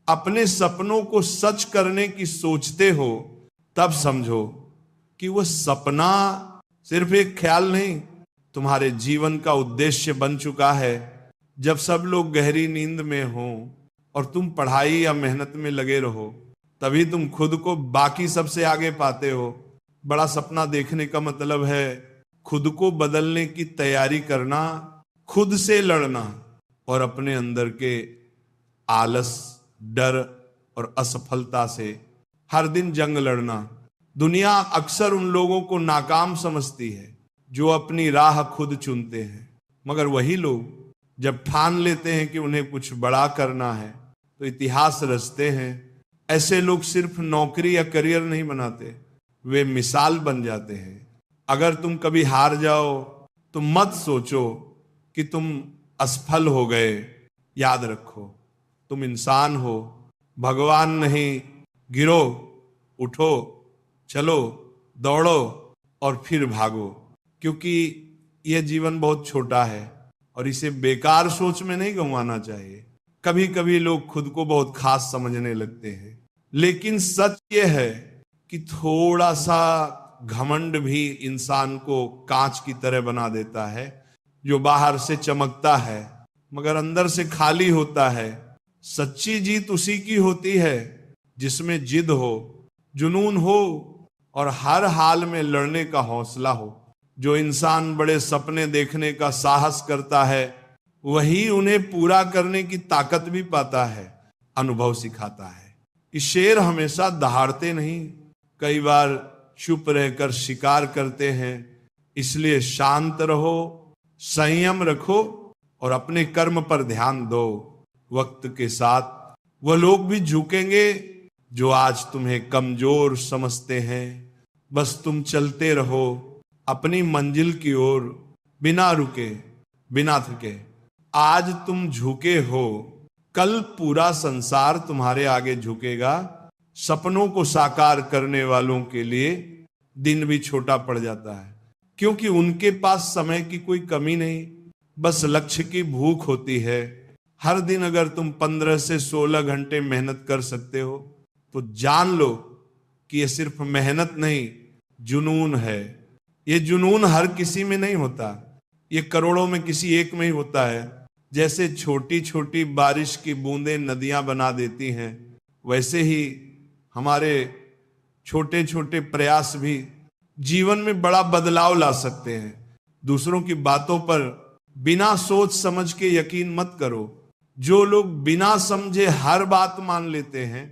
अपने सपनों को सच करने की सोचते हो तब समझो कि वह सपना सिर्फ एक ख्याल नहीं, तुम्हारे जीवन का उद्देश्य बन चुका है। जब सब लोग गहरी नींद में हो और तुम पढ़ाई या मेहनत में लगे रहो, तभी तुम खुद को बाकी सबसे आगे पाते हो। बड़ा सपना देखने का मतलब है खुद को बदलने की तैयारी करना, खुद से लड़ना और अपने अंदर के आलस, डर और असफलता से हर दिन जंग लड़ना। दुनिया अक्सर उन लोगों को नाकाम समझती है जो अपनी राह खुद चुनते हैं, मगर वही लोग जब ठान लेते हैं कि उन्हें कुछ बड़ा करना है तो इतिहास रचते हैं। ऐसे लोग सिर्फ नौकरी या करियर नहीं बनाते, वे मिसाल बन जाते हैं। अगर तुम कभी हार जाओ तो मत सोचो कि तुम असफल हो गए। याद रखो तुम इंसान हो, भगवान नहीं। गिरो, उठो, चलो, दौड़ो और फिर भागो, क्योंकि यह जीवन बहुत छोटा है और इसे बेकार सोच में नहीं गंवाना चाहिए। कभी कभी लोग खुद को बहुत खास समझने लगते हैं, लेकिन सच यह है कि थोड़ा सा घमंड भी इंसान को कांच की तरह बना देता है, जो बाहर से चमकता है मगर अंदर से खाली होता है। सच्ची जीत उसी की होती है जिसमें जिद हो, जुनून हो और हर हाल में लड़ने का हौसला हो। जो इंसान बड़े सपने देखने का साहस करता है वही उन्हें पूरा करने की ताकत भी पाता है। अनुभव सिखाता है कि शेर हमेशा दहाड़ते नहीं, कई बार चुप रहकर शिकार करते हैं। इसलिए शांत रहो, संयम रखो और अपने कर्म पर ध्यान दो। वक्त के साथ वह लोग भी झुकेंगे जो आज तुम्हें कमजोर समझते हैं। बस तुम चलते रहो अपनी मंजिल की ओर, बिना रुके, बिना थके। आज तुम झुके हो, कल पूरा संसार तुम्हारे आगे झुकेगा। सपनों को साकार करने वालों के लिए दिन भी छोटा पड़ जाता है, क्योंकि उनके पास समय की कोई कमी नहीं, बस लक्ष्य की भूख होती है। हर दिन अगर तुम 15 से 16 घंटे मेहनत कर सकते हो तो जान लो कि यह सिर्फ मेहनत नहीं, जुनून है। ये जुनून हर किसी में नहीं होता, ये करोड़ों में किसी एक में ही होता है। जैसे छोटी छोटी बारिश की बूंदें नदियां बना देती हैं, वैसे ही हमारे छोटे छोटे प्रयास भी जीवन में बड़ा बदलाव ला सकते हैं। दूसरों की बातों पर बिना सोच समझ के यकीन मत करो। जो लोग बिना समझे हर बात मान लेते हैं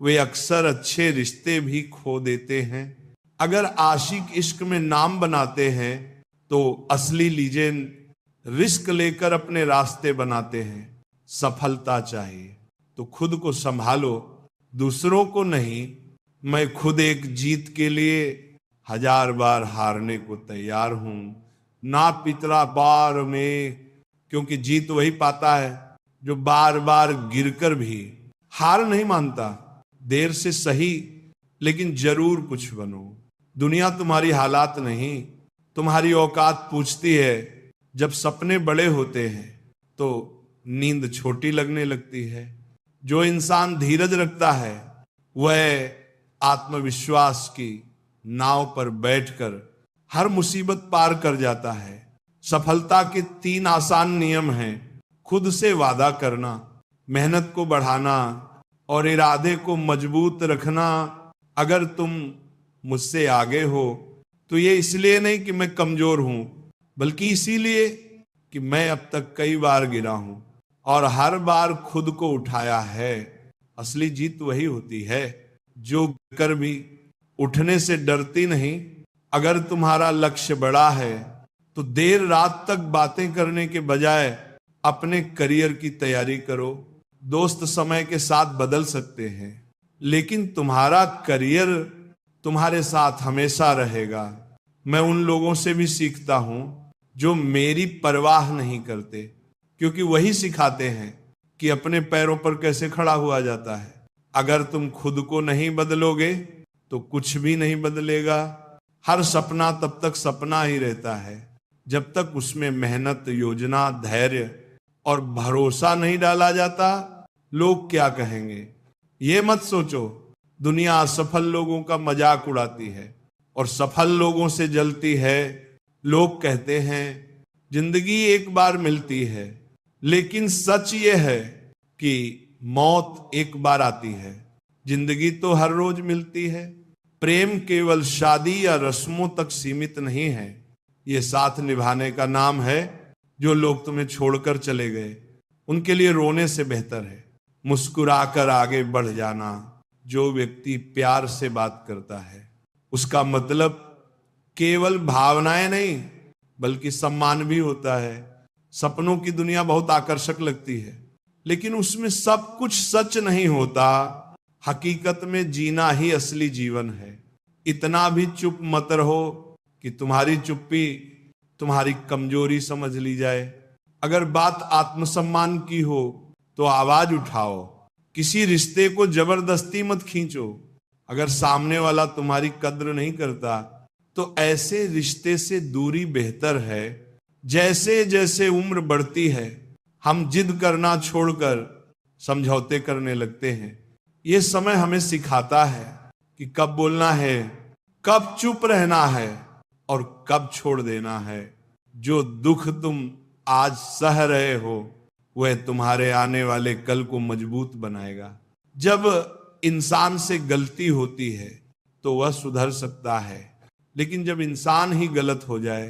वे अक्सर अच्छे रिश्ते भी खो देते हैं। अगर आशिक इश्क में नाम बनाते हैं तो असली लीजेंड रिस्क लेकर अपने रास्ते बनाते हैं। सफलता चाहिए तो खुद को संभालो, दूसरों को नहीं। मैं खुद एक जीत के लिए 1000 बार हारने को तैयार हूं, ना पितरा बार में, क्योंकि जीत वही पाता है जो बार बार गिरकर भी हार नहीं मानता। देर से सही लेकिन जरूर कुछ बनो। दुनिया तुम्हारी हालात नहीं, तुम्हारी औकात पूछती है। जब सपने बड़े होते हैं तो नींद छोटी लगने लगती है। जो इंसान धीरज रखता है वह आत्मविश्वास की नाव पर बैठकर हर मुसीबत पार कर जाता है। सफलता के 3 आसान नियम हैं। खुद से वादा करना, मेहनत को बढ़ाना और इरादे को मजबूत रखना। अगर तुम मुझसे आगे हो तो ये इसलिए नहीं कि मैं कमजोर हूं, बल्कि इसीलिए कि मैं अब तक कई बार गिरा हूं और हर बार खुद को उठाया है। असली जीत वही होती है जो कर भी उठने से डरती नहीं। अगर तुम्हारा लक्ष्य बड़ा है तो देर रात तक बातें करने के बजाय अपने करियर की तैयारी करो। दोस्त समय के साथ बदल सकते हैं, लेकिन तुम्हारा करियर तुम्हारे साथ हमेशा रहेगा। मैं उन लोगों से भी सीखता हूं जो मेरी परवाह नहीं करते, क्योंकि वही सिखाते हैं कि अपने पैरों पर कैसे खड़ा हुआ जाता है। अगर तुम खुद को नहीं बदलोगे तो कुछ भी नहीं बदलेगा। हर सपना तब तक सपना ही रहता है जब तक उसमें मेहनत, योजना, धैर्य और भरोसा नहीं डाला जाता। लोग क्या कहेंगे ये मत सोचो। दुनिया असफल लोगों का मजाक उड़ाती है और सफल लोगों से जलती है। लोग कहते हैं जिंदगी एक बार मिलती है, लेकिन सच ये है कि मौत एक बार आती है। जिंदगी तो हर रोज मिलती है। प्रेम केवल शादी या रस्मों तक सीमित नहीं है। ये साथ निभाने का नाम है। जो लोग तुम्हें छोड़कर चले गए उनके लिए रोने से बेहतर है मुस्कुराकर आगे बढ़ जाना। जो व्यक्ति प्यार से बात करता है उसका मतलब केवल भावनाएं नहीं बल्कि सम्मान भी होता है। सपनों की दुनिया बहुत आकर्षक लगती है, लेकिन उसमें सब कुछ सच नहीं होता। हकीकत में जीना ही असली जीवन है। इतना भी चुप मत रहो कि तुम्हारी चुप्पी तुम्हारी कमजोरी समझ ली जाए। अगर बात आत्मसम्मान की हो तो आवाज उठाओ। किसी रिश्ते को जबरदस्ती मत खींचो। अगर सामने वाला तुम्हारी कद्र नहीं करता तो ऐसे रिश्ते से दूरी बेहतर है। जैसे जैसे उम्र बढ़ती है हम जिद करना छोड़कर समझौते करने लगते हैं। ये समय हमें सिखाता है कि कब बोलना है, कब चुप रहना है और कब छोड़ देना है। जो दुख तुम आज सह रहे हो वह तुम्हारे आने वाले कल को मजबूत बनाएगा। जब इंसान से गलती होती है तो वह सुधर सकता है, लेकिन जब इंसान ही गलत हो जाए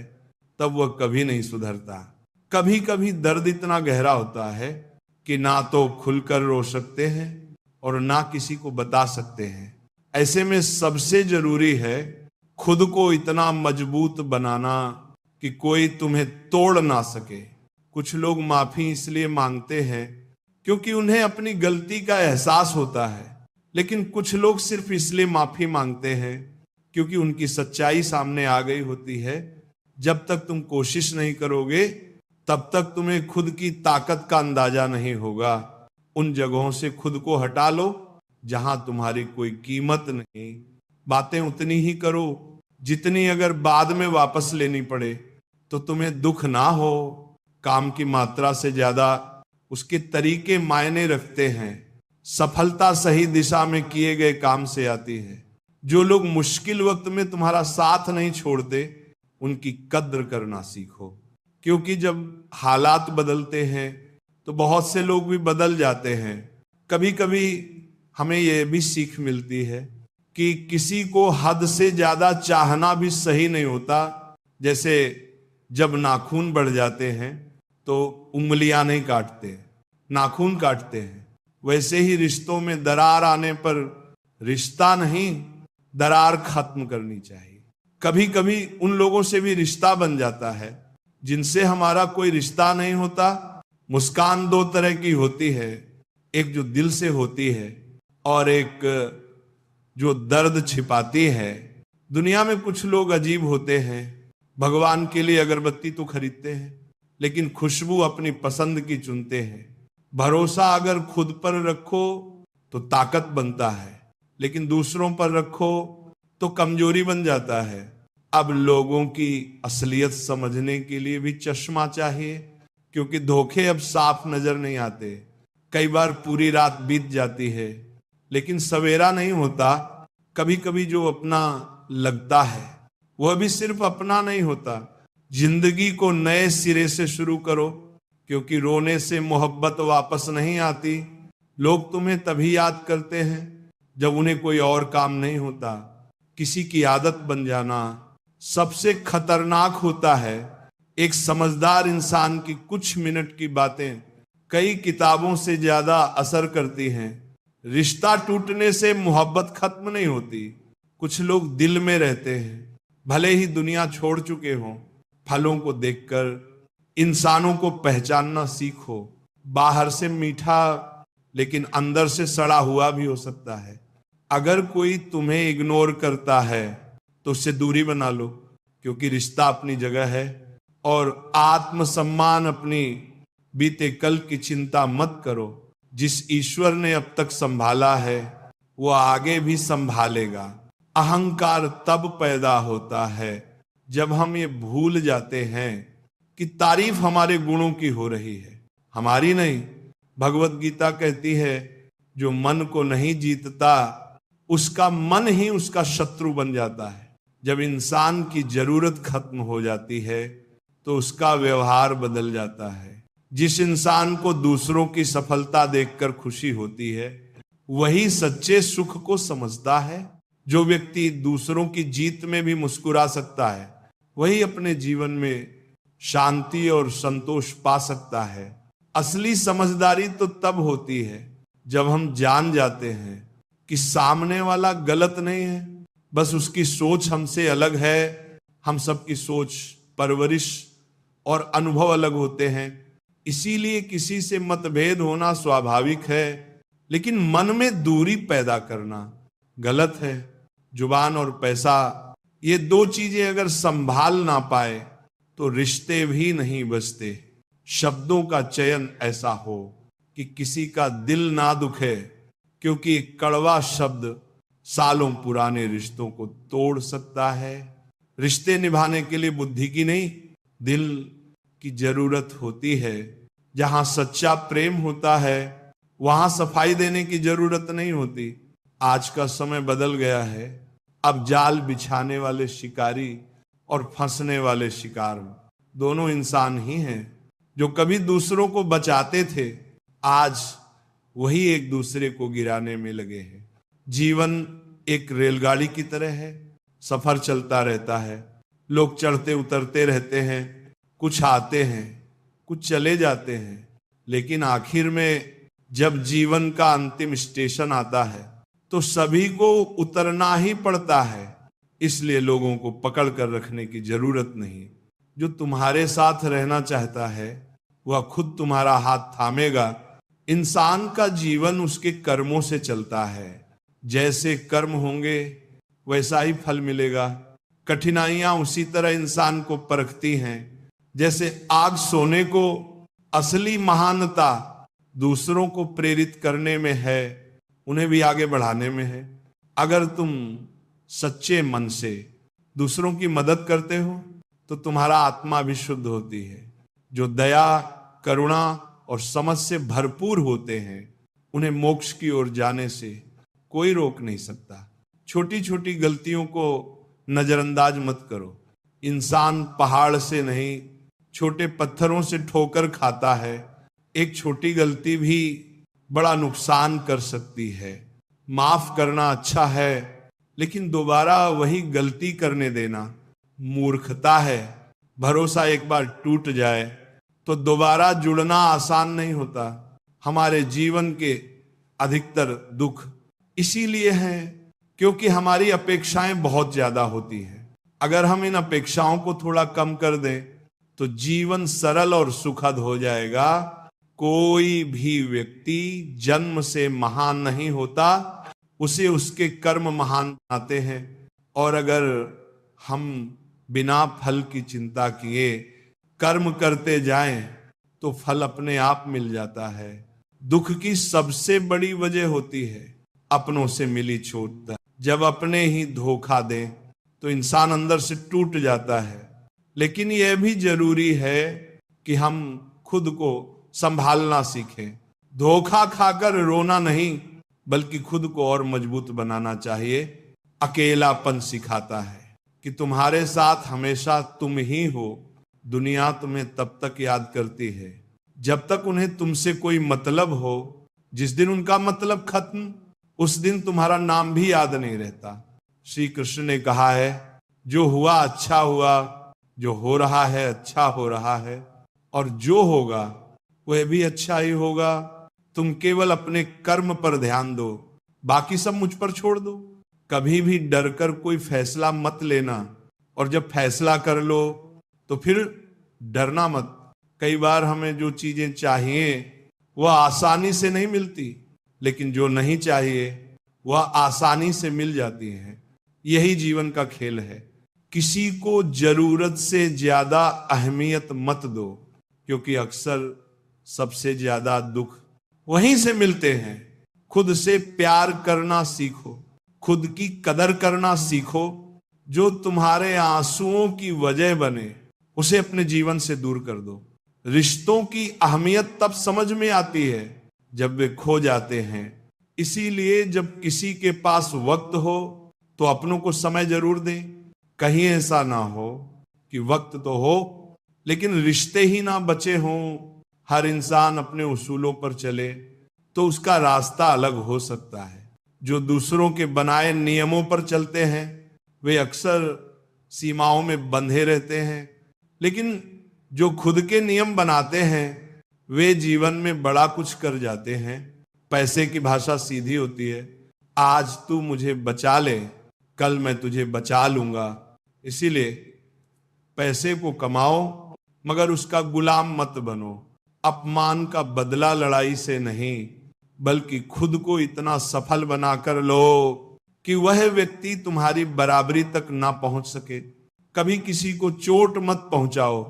तब वह कभी नहीं सुधरता। कभी कभी दर्द इतना गहरा होता है कि ना तो खुलकर रो सकते हैं और ना किसी को बता सकते हैं। ऐसे में सबसे जरूरी है खुद को इतना मजबूत बनाना कि कोई तुम्हें तोड़ ना सके। कुछ लोग माफी इसलिए मांगते हैं क्योंकि उन्हें अपनी गलती का एहसास होता है, लेकिन कुछ लोग सिर्फ इसलिए माफी मांगते हैं क्योंकि उनकी सच्चाई सामने आ गई होती है। जब तक तुम कोशिश नहीं करोगे तब तक तुम्हें खुद की ताकत का अंदाजा नहीं होगा। उन जगहों से खुद को हटा लो जहां तुम्हारी कोई कीमत नहीं। बातें उतनी ही करो जितनी अगर बाद में वापस लेनी पड़े तो तुम्हें दुख ना हो। काम की मात्रा से ज्यादा उसके तरीके मायने रखते हैं। सफलता सही दिशा में किए गए काम से आती है। जो लोग मुश्किल वक्त में तुम्हारा साथ नहीं छोड़ते उनकी कद्र करना सीखो, क्योंकि जब हालात बदलते हैं तो बहुत से लोग भी बदल जाते हैं। कभी कभी हमें यह भी सीख मिलती है कि किसी को हद से ज्यादा चाहना भी सही नहीं होता। जैसे जब नाखून बढ़ जाते हैं तो उंगलियां नहीं काटते, नाखून काटते हैं। वैसे ही रिश्तों में दरार आने पर रिश्ता नहीं, दरार खत्म करनी चाहिए। कभी कभी उन लोगों से भी रिश्ता बन जाता है जिनसे हमारा कोई रिश्ता नहीं होता। मुस्कान दो तरह की होती है, एक जो दिल से होती है और एक जो दर्द छिपाती है। दुनिया में कुछ लोग अजीब होते हैं, भगवान के लिए अगरबत्ती तो खरीदते हैं लेकिन खुशबू अपनी पसंद की चुनते हैं। भरोसा अगर खुद पर रखो तो ताकत बनता है, लेकिन दूसरों पर रखो तो कमजोरी बन जाता है। अब लोगों की असलियत समझने के लिए भी चश्मा चाहिए, क्योंकि धोखे अब साफ नजर नहीं आते। कई बार पूरी रात बीत जाती है लेकिन सवेरा नहीं होता। कभी कभी जो अपना लगता है वह भी सिर्फ अपना नहीं होता। जिंदगी को नए सिरे से शुरू करो, क्योंकि रोने से मोहब्बत वापस नहीं आती। लोग तुम्हें तभी याद करते हैं जब उन्हें कोई और काम नहीं होता। किसी की आदत बन जाना सबसे खतरनाक होता है। एक समझदार इंसान की कुछ मिनट की बातें कई किताबों से ज्यादा असर करती हैं। रिश्ता टूटने से मोहब्बत खत्म नहीं होती, कुछ लोग दिल में रहते हैं, भले ही दुनिया छोड़ चुके हों। फलों को देखकर इंसानों को पहचानना सीखो। बाहर से मीठा लेकिन अंदर से सड़ा हुआ भी हो सकता है। अगर कोई तुम्हें इग्नोर करता है तो उससे दूरी बना लो, क्योंकि रिश्ता अपनी जगह है। और आत्मसम्मान अपनी बीते कल की चिंता मत करो। जिस ईश्वर ने अब तक संभाला है वो आगे भी संभालेगा। अहंकार तब पैदा होता है जब हम ये भूल जाते हैं कि तारीफ हमारे गुणों की हो रही है, हमारी नहीं। भगवत गीता कहती है जो मन को नहीं जीतता उसका मन ही उसका शत्रु बन जाता है। जब इंसान की जरूरत खत्म हो जाती है तो उसका व्यवहार बदल जाता है। जिस इंसान को दूसरों की सफलता देखकर खुशी होती है वही सच्चे सुख को समझता है। जो व्यक्ति दूसरों की जीत में भी मुस्कुरा सकता है वही अपने जीवन में शांति और संतोष पा सकता है। असली समझदारी तो तब होती है जब हम जान जाते हैं कि सामने वाला गलत नहीं है, बस उसकी सोच हमसे अलग है। हम सबकी सोच, परवरिश और अनुभव अलग होते हैं, इसीलिए किसी से मतभेद होना स्वाभाविक है, लेकिन मन में दूरी पैदा करना गलत है। जुबान और पैसा, ये दो चीजें अगर संभाल ना पाए तो रिश्ते भी नहीं बचते। शब्दों का चयन ऐसा हो कि किसी का दिल ना दुखे, क्योंकि एक कड़वा शब्द सालों पुराने रिश्तों को तोड़ सकता है। रिश्ते निभाने के लिए बुद्धि की नहीं, दिल की जरूरत होती है। जहां सच्चा प्रेम होता है वहां सफाई देने की जरूरत नहीं होती। आज का समय बदल गया है। अब जाल बिछाने वाले शिकारी और फंसने वाले शिकार दोनों इंसान ही हैं। जो कभी दूसरों को बचाते थे आज वही एक दूसरे को गिराने में लगे हैं। जीवन एक रेलगाड़ी की तरह है, सफर चलता रहता है। लोग चढ़ते उतरते रहते हैं, कुछ आते हैं कुछ चले जाते हैं, लेकिन आखिर में जब जीवन का अंतिम स्टेशन आता है तो सभी को उतरना ही पड़ता है। इसलिए लोगों को पकड़ कर रखने की जरूरत नहीं। जो तुम्हारे साथ रहना चाहता है वह खुद तुम्हारा हाथ थामेगा। इंसान का जीवन उसके कर्मों से चलता है। जैसे कर्म होंगे वैसा ही फल मिलेगा। कठिनाइयां उसी तरह इंसान को परखती हैं। जैसे आग सोने को असली महानता दूसरों को प्रेरित करने में है, उन्हें भी आगे बढ़ाने में है। अगर तुम सच्चे मन से दूसरों की मदद करते हो तो तुम्हारा आत्मा भी शुद्ध होती है। जो दया, करुणा और समझ से भरपूर होते हैं उन्हें मोक्ष की ओर जाने से कोई रोक नहीं सकता। छोटी छोटी गलतियों को नजरअंदाज मत करो। इंसान पहाड़ से नहीं, छोटे पत्थरों से ठोकर खाता है। एक छोटी गलती भी बड़ा नुकसान कर सकती है। माफ करना अच्छा है, लेकिन दोबारा वही गलती करने देना मूर्खता है। भरोसा एक बार टूट जाए तो दोबारा जुड़ना आसान नहीं होता। हमारे जीवन के अधिकतर दुख इसीलिए हैं क्योंकि हमारी अपेक्षाएं बहुत ज्यादा होती हैं। अगर हम इन अपेक्षाओं को थोड़ा कम कर दें तो जीवन सरल और सुखद हो जाएगा। कोई भी व्यक्ति जन्म से महान नहीं होता, उसे उसके कर्म महान बनाते हैं। और अगर हम बिना फल की चिंता किए कर्म करते जाएं तो फल अपने आप मिल जाता है। दुख की सबसे बड़ी वजह होती है अपनों से मिली चोट। जब अपने ही धोखा दें तो इंसान अंदर से टूट जाता है। लेकिन यह भी जरूरी है कि हम खुद को संभालना सीखें। धोखा खाकर रोना नहीं, बल्कि खुद को और मजबूत बनाना चाहिए। अकेलापन सिखाता है कि तुम्हारे साथ हमेशा तुम ही हो। दुनिया तुम्हें तब तक याद करती है जब तक उन्हें तुमसे कोई मतलब हो। जिस दिन उनका मतलब खत्म, उस दिन तुम्हारा नाम भी याद नहीं रहता। श्री कृष्ण ने कहा है, जो हुआ अच्छा हुआ, जो हो रहा है अच्छा हो रहा है, और जो होगा वह भी अच्छा ही होगा। तुम केवल अपने कर्म पर ध्यान दो, बाकी सब मुझ पर छोड़ दो। कभी भी डर कर कोई फैसला मत लेना, और जब फैसला कर लो तो फिर डरना मत। कई बार हमें जो चीजें चाहिए वह आसानी से नहीं मिलती, लेकिन जो नहीं चाहिए वह आसानी से मिल जाती है। यही जीवन का खेल है। किसी को जरूरत से ज्यादा अहमियत मत दो, क्योंकि अक्सर सबसे ज्यादा दुख वहीं से मिलते हैं। खुद से प्यार करना सीखो, खुद की कदर करना सीखो। जो तुम्हारे आंसुओं की वजह बने उसे अपने जीवन से दूर कर दो। रिश्तों की अहमियत तब समझ में आती है जब वे खो जाते हैं। इसीलिए जब किसी के पास वक्त हो तो अपनों को समय जरूर दें। कहीं ऐसा ना हो कि वक्त तो हो लेकिन रिश्ते ही ना बचे हों। हर इंसान अपने उसूलों पर चले तो उसका रास्ता अलग हो सकता है। जो दूसरों के बनाए नियमों पर चलते हैं वे अक्सर सीमाओं में बंधे रहते हैं, लेकिन जो खुद के नियम बनाते हैं वे जीवन में बड़ा कुछ कर जाते हैं। पैसे की भाषा सीधी होती है, आज तू मुझे बचा ले, कल मैं तुझे बचा लूंगा। इसीलिए पैसे को कमाओ मगर उसका गुलाम मत बनो। अपमान का बदला लड़ाई से नहीं, बल्कि खुद को इतना सफल बनाकर लो कि वह व्यक्ति तुम्हारी बराबरी तक ना पहुंच सके। कभी किसी को चोट मत पहुंचाओ,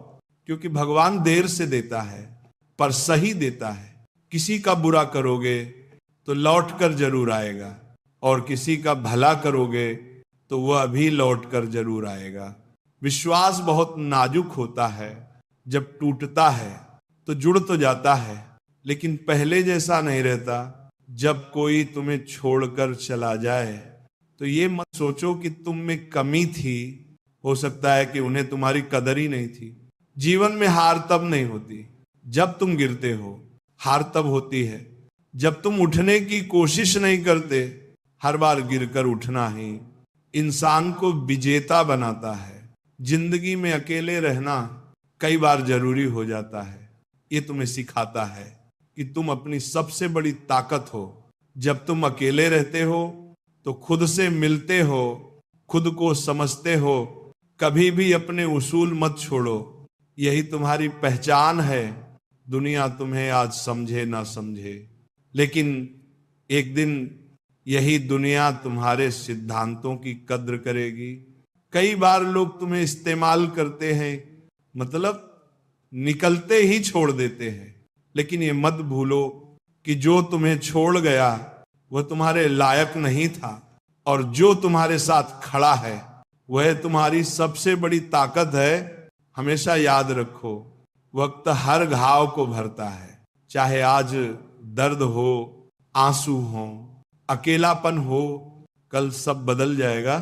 क्योंकि भगवान देर से देता है पर सही देता है। किसी का बुरा करोगे तो लौट कर जरूर आएगा, और किसी का भला करोगे तो वह भी लौट कर जरूर आएगा। विश्वास बहुत नाजुक होता है, जब टूटता है तो जुड़ तो जाता है, लेकिन पहले जैसा नहीं रहता। जब कोई तुम्हें छोड़कर चला जाए तो ये मत सोचो कि तुम में कमी थी, हो सकता है कि उन्हें तुम्हारी कदर ही नहीं थी। जीवन में हार तब नहीं होती जब तुम गिरते हो, हार तब होती है जब तुम उठने की कोशिश नहीं करते। हर बार गिरकर उठना ही इंसान को विजेता बनाता है। जिंदगी में अकेले रहना कई बार जरूरी हो जाता है। ये तुम्हें सिखाता है कि तुम अपनी सबसे बड़ी ताकत हो। जब तुम अकेले रहते हो तो खुद से मिलते हो, खुद को समझते हो। कभी भी अपने उसूल मत छोड़ो, यही तुम्हारी पहचान है। दुनिया तुम्हें आज समझे ना समझे, लेकिन एक दिन यही दुनिया तुम्हारे सिद्धांतों की कद्र करेगी। कई बार लोग तुम्हें इस्तेमाल करते हैं, मतलब निकलते ही छोड़ देते हैं, लेकिन ये मत भूलो कि जो तुम्हें छोड़ गया वह तुम्हारे लायक नहीं था, और जो तुम्हारे साथ खड़ा है वह तुम्हारी सबसे बड़ी ताकत है। हमेशा याद रखो, वक्त हर घाव को भरता है। चाहे आज दर्द हो, आंसू हो, अकेलापन हो, कल सब बदल जाएगा।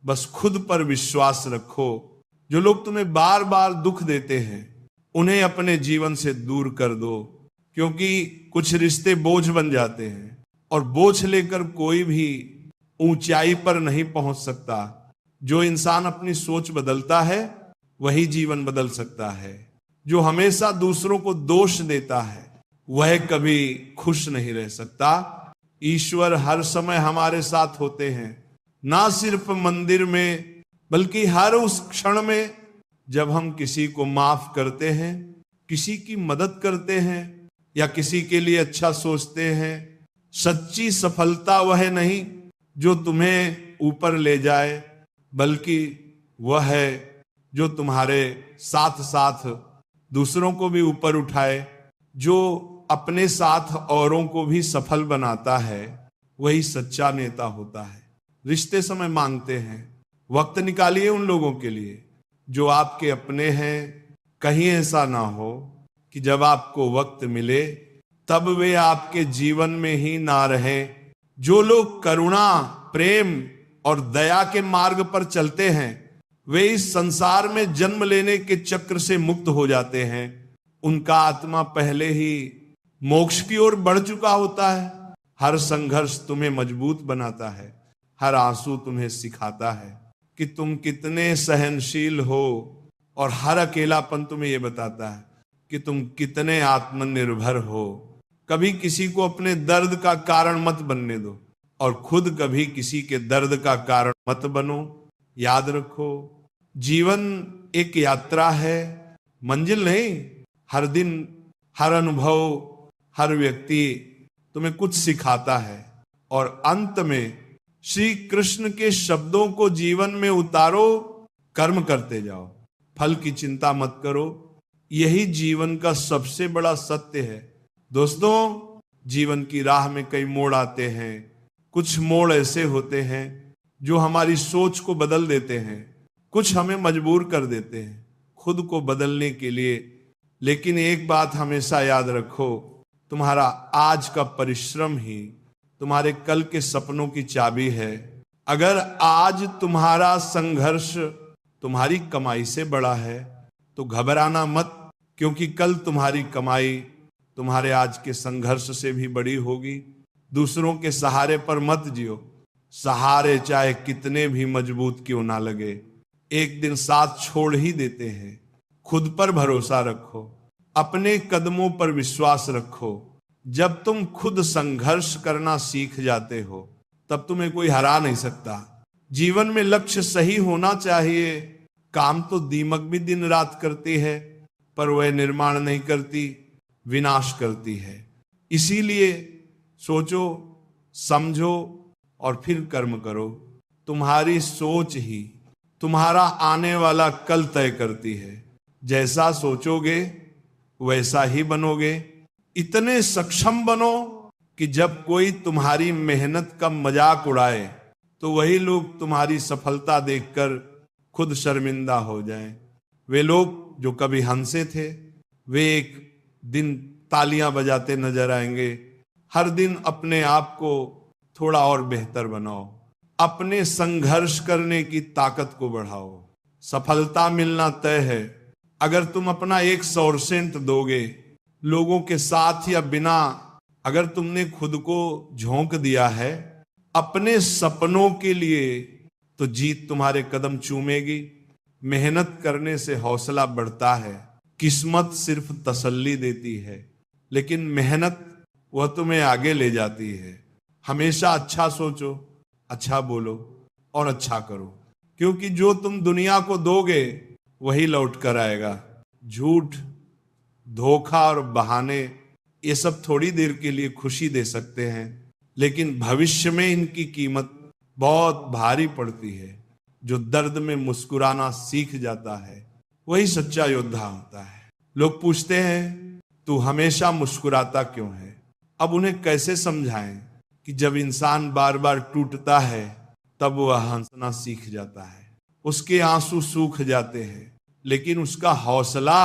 बस खुद पर विश्वास रखो। जो लोग तुम्हें बार बार दुख देते हैं उन्हें अपने जीवन से दूर कर दो, क्योंकि कुछ रिश्ते बोझ बन जाते हैं, और बोझ लेकर कोई भी ऊंचाई पर नहीं पहुंच सकता। जो इंसान अपनी सोच बदलता है वही जीवन बदल सकता है। जो हमेशा दूसरों को दोष देता है वह कभी खुश नहीं रह सकता। ईश्वर हर समय हमारे साथ होते हैं, ना सिर्फ मंदिर में बल्कि हर उस क्षण में जब हम किसी को माफ करते हैं, किसी की मदद करते हैं या किसी के लिए अच्छा सोचते हैं, सच्ची सफलता वह नहीं जो तुम्हें ऊपर ले जाए, बल्कि वह है जो तुम्हारे साथ साथ दूसरों को भी ऊपर उठाए। जो अपने साथ औरों को भी सफल बनाता है, वही सच्चा नेता होता है। रिश्ते समय मांगते हैं, वक्त निकालिए उन लोगों के लिए जो आपके अपने हैं। कहीं ऐसा ना हो कि जब आपको वक्त मिले तब वे आपके जीवन में ही ना रहें। जो लोग करुणा, प्रेम और दया के मार्ग पर चलते हैं, वे इस संसार में जन्म लेने के चक्र से मुक्त हो जाते हैं। उनका आत्मा पहले ही मोक्ष की ओर बढ़ चुका होता है। हर संघर्ष तुम्हें मजबूत बनाता है, हर आंसू तुम्हें सिखाता है कि तुम कितने सहनशील हो, और हर अकेलापन तुम्हें यह बताता है कि तुम कितने आत्मनिर्भर हो। कभी किसी को अपने दर्द का कारण मत बनने दो, और खुद कभी किसी के दर्द का कारण मत बनो। याद रखो, जीवन एक यात्रा है, मंजिल नहीं। हर दिन, हर अनुभव, हर व्यक्ति तुम्हें कुछ सिखाता है, और अंत में श्री कृष्ण के शब्दों को जीवन में उतारो, कर्म करते जाओ, फल की चिंता मत करो। यही जीवन का सबसे बड़ा सत्य है। दोस्तों, जीवन की राह में कई मोड़ आते हैं। कुछ मोड़ ऐसे होते हैं जो हमारी सोच को बदल देते हैं, कुछ हमें मजबूर कर देते हैं खुद को बदलने के लिए। लेकिन एक बात हमेशा याद रखो, तुम्हारा आज का परिश्रम ही तुम्हारे कल के सपनों की चाबी है। अगर आज तुम्हारा संघर्ष तुम्हारी कमाई से बड़ा है तो घबराना मत, क्योंकि कल तुम्हारी कमाई तुम्हारे आज के संघर्ष से भी बड़ी होगी। दूसरों के सहारे पर मत जियो, सहारे चाहे कितने भी मजबूत क्यों ना लगे, एक दिन साथ छोड़ ही देते हैं। खुद पर भरोसा रखो, अपने कदमों पर विश्वास रखो। जब तुम खुद संघर्ष करना सीख जाते हो, तब तुम्हें कोई हरा नहीं सकता। जीवन में लक्ष्य सही होना चाहिए। काम तो दीमक भी दिन रात करती है, पर वह निर्माण नहीं करती, विनाश करती है। इसीलिए सोचो, समझो और फिर कर्म करो। तुम्हारी सोच ही तुम्हारा आने वाला कल तय करती है। जैसा सोचोगे वैसा ही बनोगे। इतने सक्षम बनो कि जब कोई तुम्हारी मेहनत का मजाक उड़ाए तो वही लोग तुम्हारी सफलता देखकर खुद शर्मिंदा हो जाएं। वे लोग जो कभी हंसे थे, वे एक दिन तालियां बजाते नजर आएंगे। हर दिन अपने आप को थोड़ा और बेहतर बनाओ, अपने संघर्ष करने की ताकत को बढ़ाओ। सफलता मिलना तय है अगर तुम अपना 100% दोगे। लोगों के साथ या बिना अगर तुमने खुद को झोंक दिया है अपने सपनों के लिए, तो जीत तुम्हारे कदम चूमेगी। मेहनत करने से हौसला बढ़ता है। किस्मत सिर्फ तसल्ली देती है, लेकिन मेहनत वह तुम्हें आगे ले जाती है। हमेशा अच्छा सोचो, अच्छा बोलो और अच्छा करो, क्योंकि जो तुम दुनिया को दोगे वही लौट कर आएगा। झूठ, धोखा और बहाने ये सब थोड़ी देर के लिए खुशी दे सकते हैं, लेकिन भविष्य में इनकी कीमत बहुत भारी पड़ती है। जो दर्द में मुस्कुराना सीख जाता है वही सच्चा योद्धा होता है। लोग पूछते हैं, तू हमेशा मुस्कुराता क्यों है? अब उन्हें कैसे समझाएं कि जब इंसान बार बार टूटता है तब वह हंसना सीख जाता है। उसके आंसू सूख जाते हैं, लेकिन उसका हौसला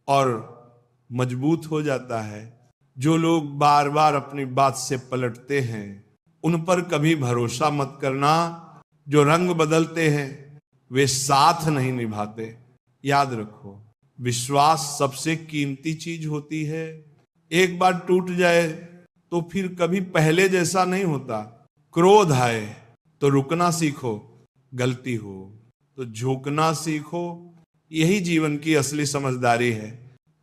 और मजबूत हो जाता है। जो लोग बार बार अपनी बात से पलटते हैं उन पर कभी भरोसा मत करना। जो रंग बदलते हैं वे साथ नहीं निभाते। याद रखो, विश्वास सबसे कीमती चीज होती है। एक बार टूट जाए तो फिर कभी पहले जैसा नहीं होता। क्रोध आए तो रुकना सीखो, गलती हो तो झुकना सीखो। यही जीवन की असली समझदारी है।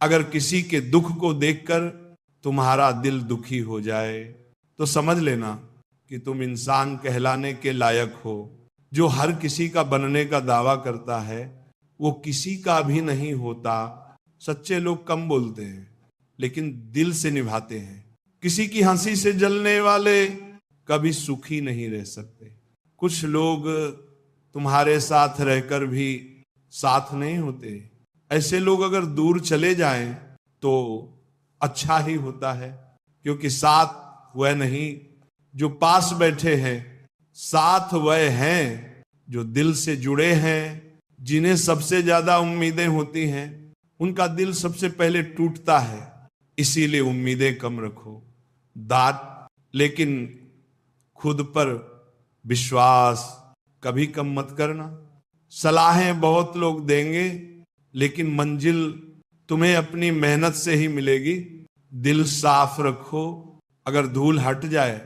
अगर किसी के दुख को देखकर तुम्हारा दिल दुखी हो जाए तो समझ लेना कि तुम इंसान कहलाने के लायक हो। जो हर किसी का बनने का दावा करता है वो किसी का भी नहीं होता। सच्चे लोग कम बोलते हैं लेकिन दिल से निभाते हैं। किसी की हंसी से जलने वाले कभी सुखी नहीं रह सकते। कुछ लोग तुम्हारे साथ रहकर भी साथ नहीं होते। ऐसे लोग अगर दूर चले जाएं तो अच्छा ही होता है, क्योंकि साथ वह नहीं जो पास बैठे हैं, साथ वह हैं जो दिल से जुड़े हैं। जिन्हें सबसे ज्यादा उम्मीदें होती हैं उनका दिल सबसे पहले टूटता है। इसीलिए उम्मीदें कम रखो, लेकिन खुद पर विश्वास कभी कम मत करना। सलाहें बहुत लोग देंगे लेकिन मंजिल तुम्हें अपनी मेहनत से ही मिलेगी। दिल साफ रखो, अगर धूल हट जाए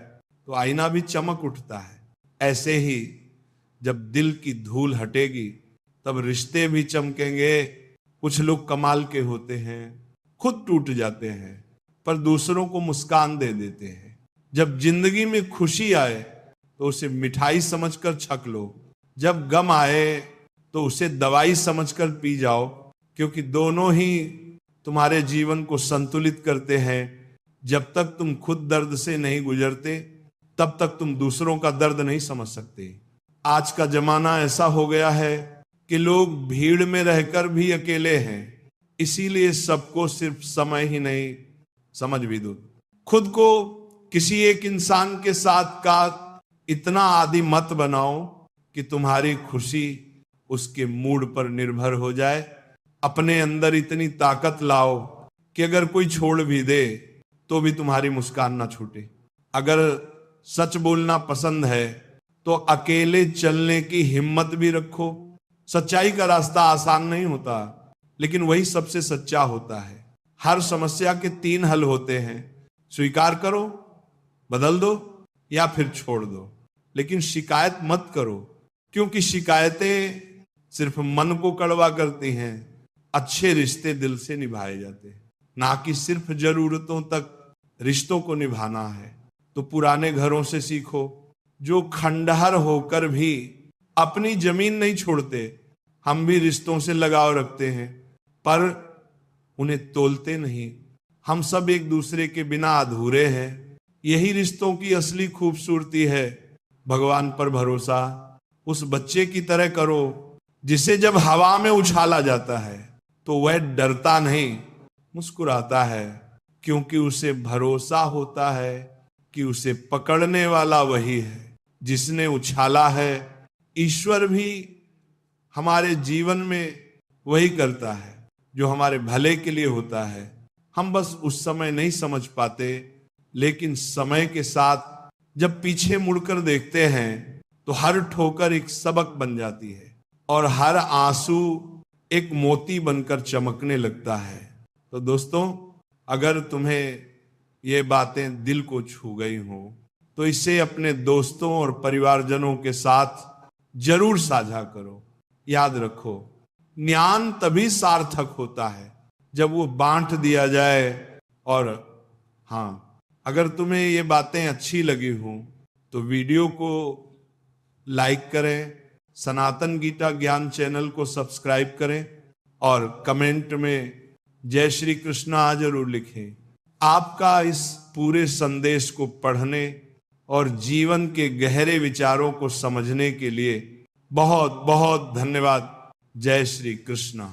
तो आईना भी चमक उठता है। ऐसे ही जब दिल की धूल हटेगी तब रिश्ते भी चमकेंगे। कुछ लोग कमाल के होते हैं, खुद टूट जाते हैं पर दूसरों को मुस्कान दे देते हैं। जब जिंदगी में खुशी आए तो उसे मिठाई समझकर छक लो, जब गम आए तो उसे दवाई समझकर पी जाओ, क्योंकि दोनों ही तुम्हारे जीवन को संतुलित करते हैं। जब तक तुम खुद दर्द से नहीं गुजरते तब तक तुम दूसरों का दर्द नहीं समझ सकते। आज का जमाना ऐसा हो गया है कि लोग भीड़ में रहकर भी अकेले हैं। इसीलिए सबको सिर्फ समय ही नहीं, समझ भी दो। खुद को किसी एक इंसान के साथ का इतना आदी मत बनाओ कि तुम्हारी खुशी उसके मूड पर निर्भर हो जाए। अपने अंदर इतनी ताकत लाओ कि अगर कोई छोड़ भी दे तो भी तुम्हारी मुस्कान ना छूटे। अगर सच बोलना पसंद है तो अकेले चलने की हिम्मत भी रखो। सच्चाई का रास्ता आसान नहीं होता, लेकिन वही सबसे सच्चा होता है। हर समस्या के 3 हल होते हैं, स्वीकार करो, बदल दो या फिर छोड़ दो। लेकिन शिकायत मत करो, क्योंकि शिकायतें सिर्फ मन को कड़वा करती हैं। अच्छे रिश्ते दिल से निभाए जाते हैं, ना कि सिर्फ जरूरतों तक रिश्तों को निभाना है। तो पुराने घरों से सीखो, जो खंडहर होकर भी अपनी जमीन नहीं छोड़ते। हम भी रिश्तों से लगाव रखते हैं पर उन्हें तोलते नहीं। हम सब एक दूसरे के बिना अधूरे हैं। यही रिश्तों की असली खूबसूरती है। भगवान पर भरोसा उस बच्चे की तरह करो जिसे जब हवा में उछाला जाता है तो वह डरता नहीं, मुस्कुराता है, क्योंकि उसे भरोसा होता है कि उसे पकड़ने वाला वही है जिसने उछाला है। ईश्वर भी हमारे जीवन में वही करता है जो हमारे भले के लिए होता है। हम बस उस समय नहीं समझ पाते, लेकिन समय के साथ जब पीछे मुड़कर देखते हैं तो हर ठोकर एक सबक बन जाती है और हर आंसू एक मोती बनकर चमकने लगता है। तो दोस्तों, अगर तुम्हें ये बातें दिल को छू गई हो तो इसे अपने दोस्तों और परिवारजनों के साथ जरूर साझा करो। याद रखो, ज्ञान तभी सार्थक होता है जब वो बांट दिया जाए। और हाँ, अगर तुम्हें ये बातें अच्छी लगी हो तो वीडियो को लाइक करें, सनातन गीता ज्ञान चैनल को सब्सक्राइब करें और कमेंट में जय श्री कृष्णा जरूर लिखें। आपका इस पूरे संदेश को पढ़ने और जीवन के गहरे विचारों को समझने के लिए बहुत बहुत धन्यवाद। जय श्री कृष्णा।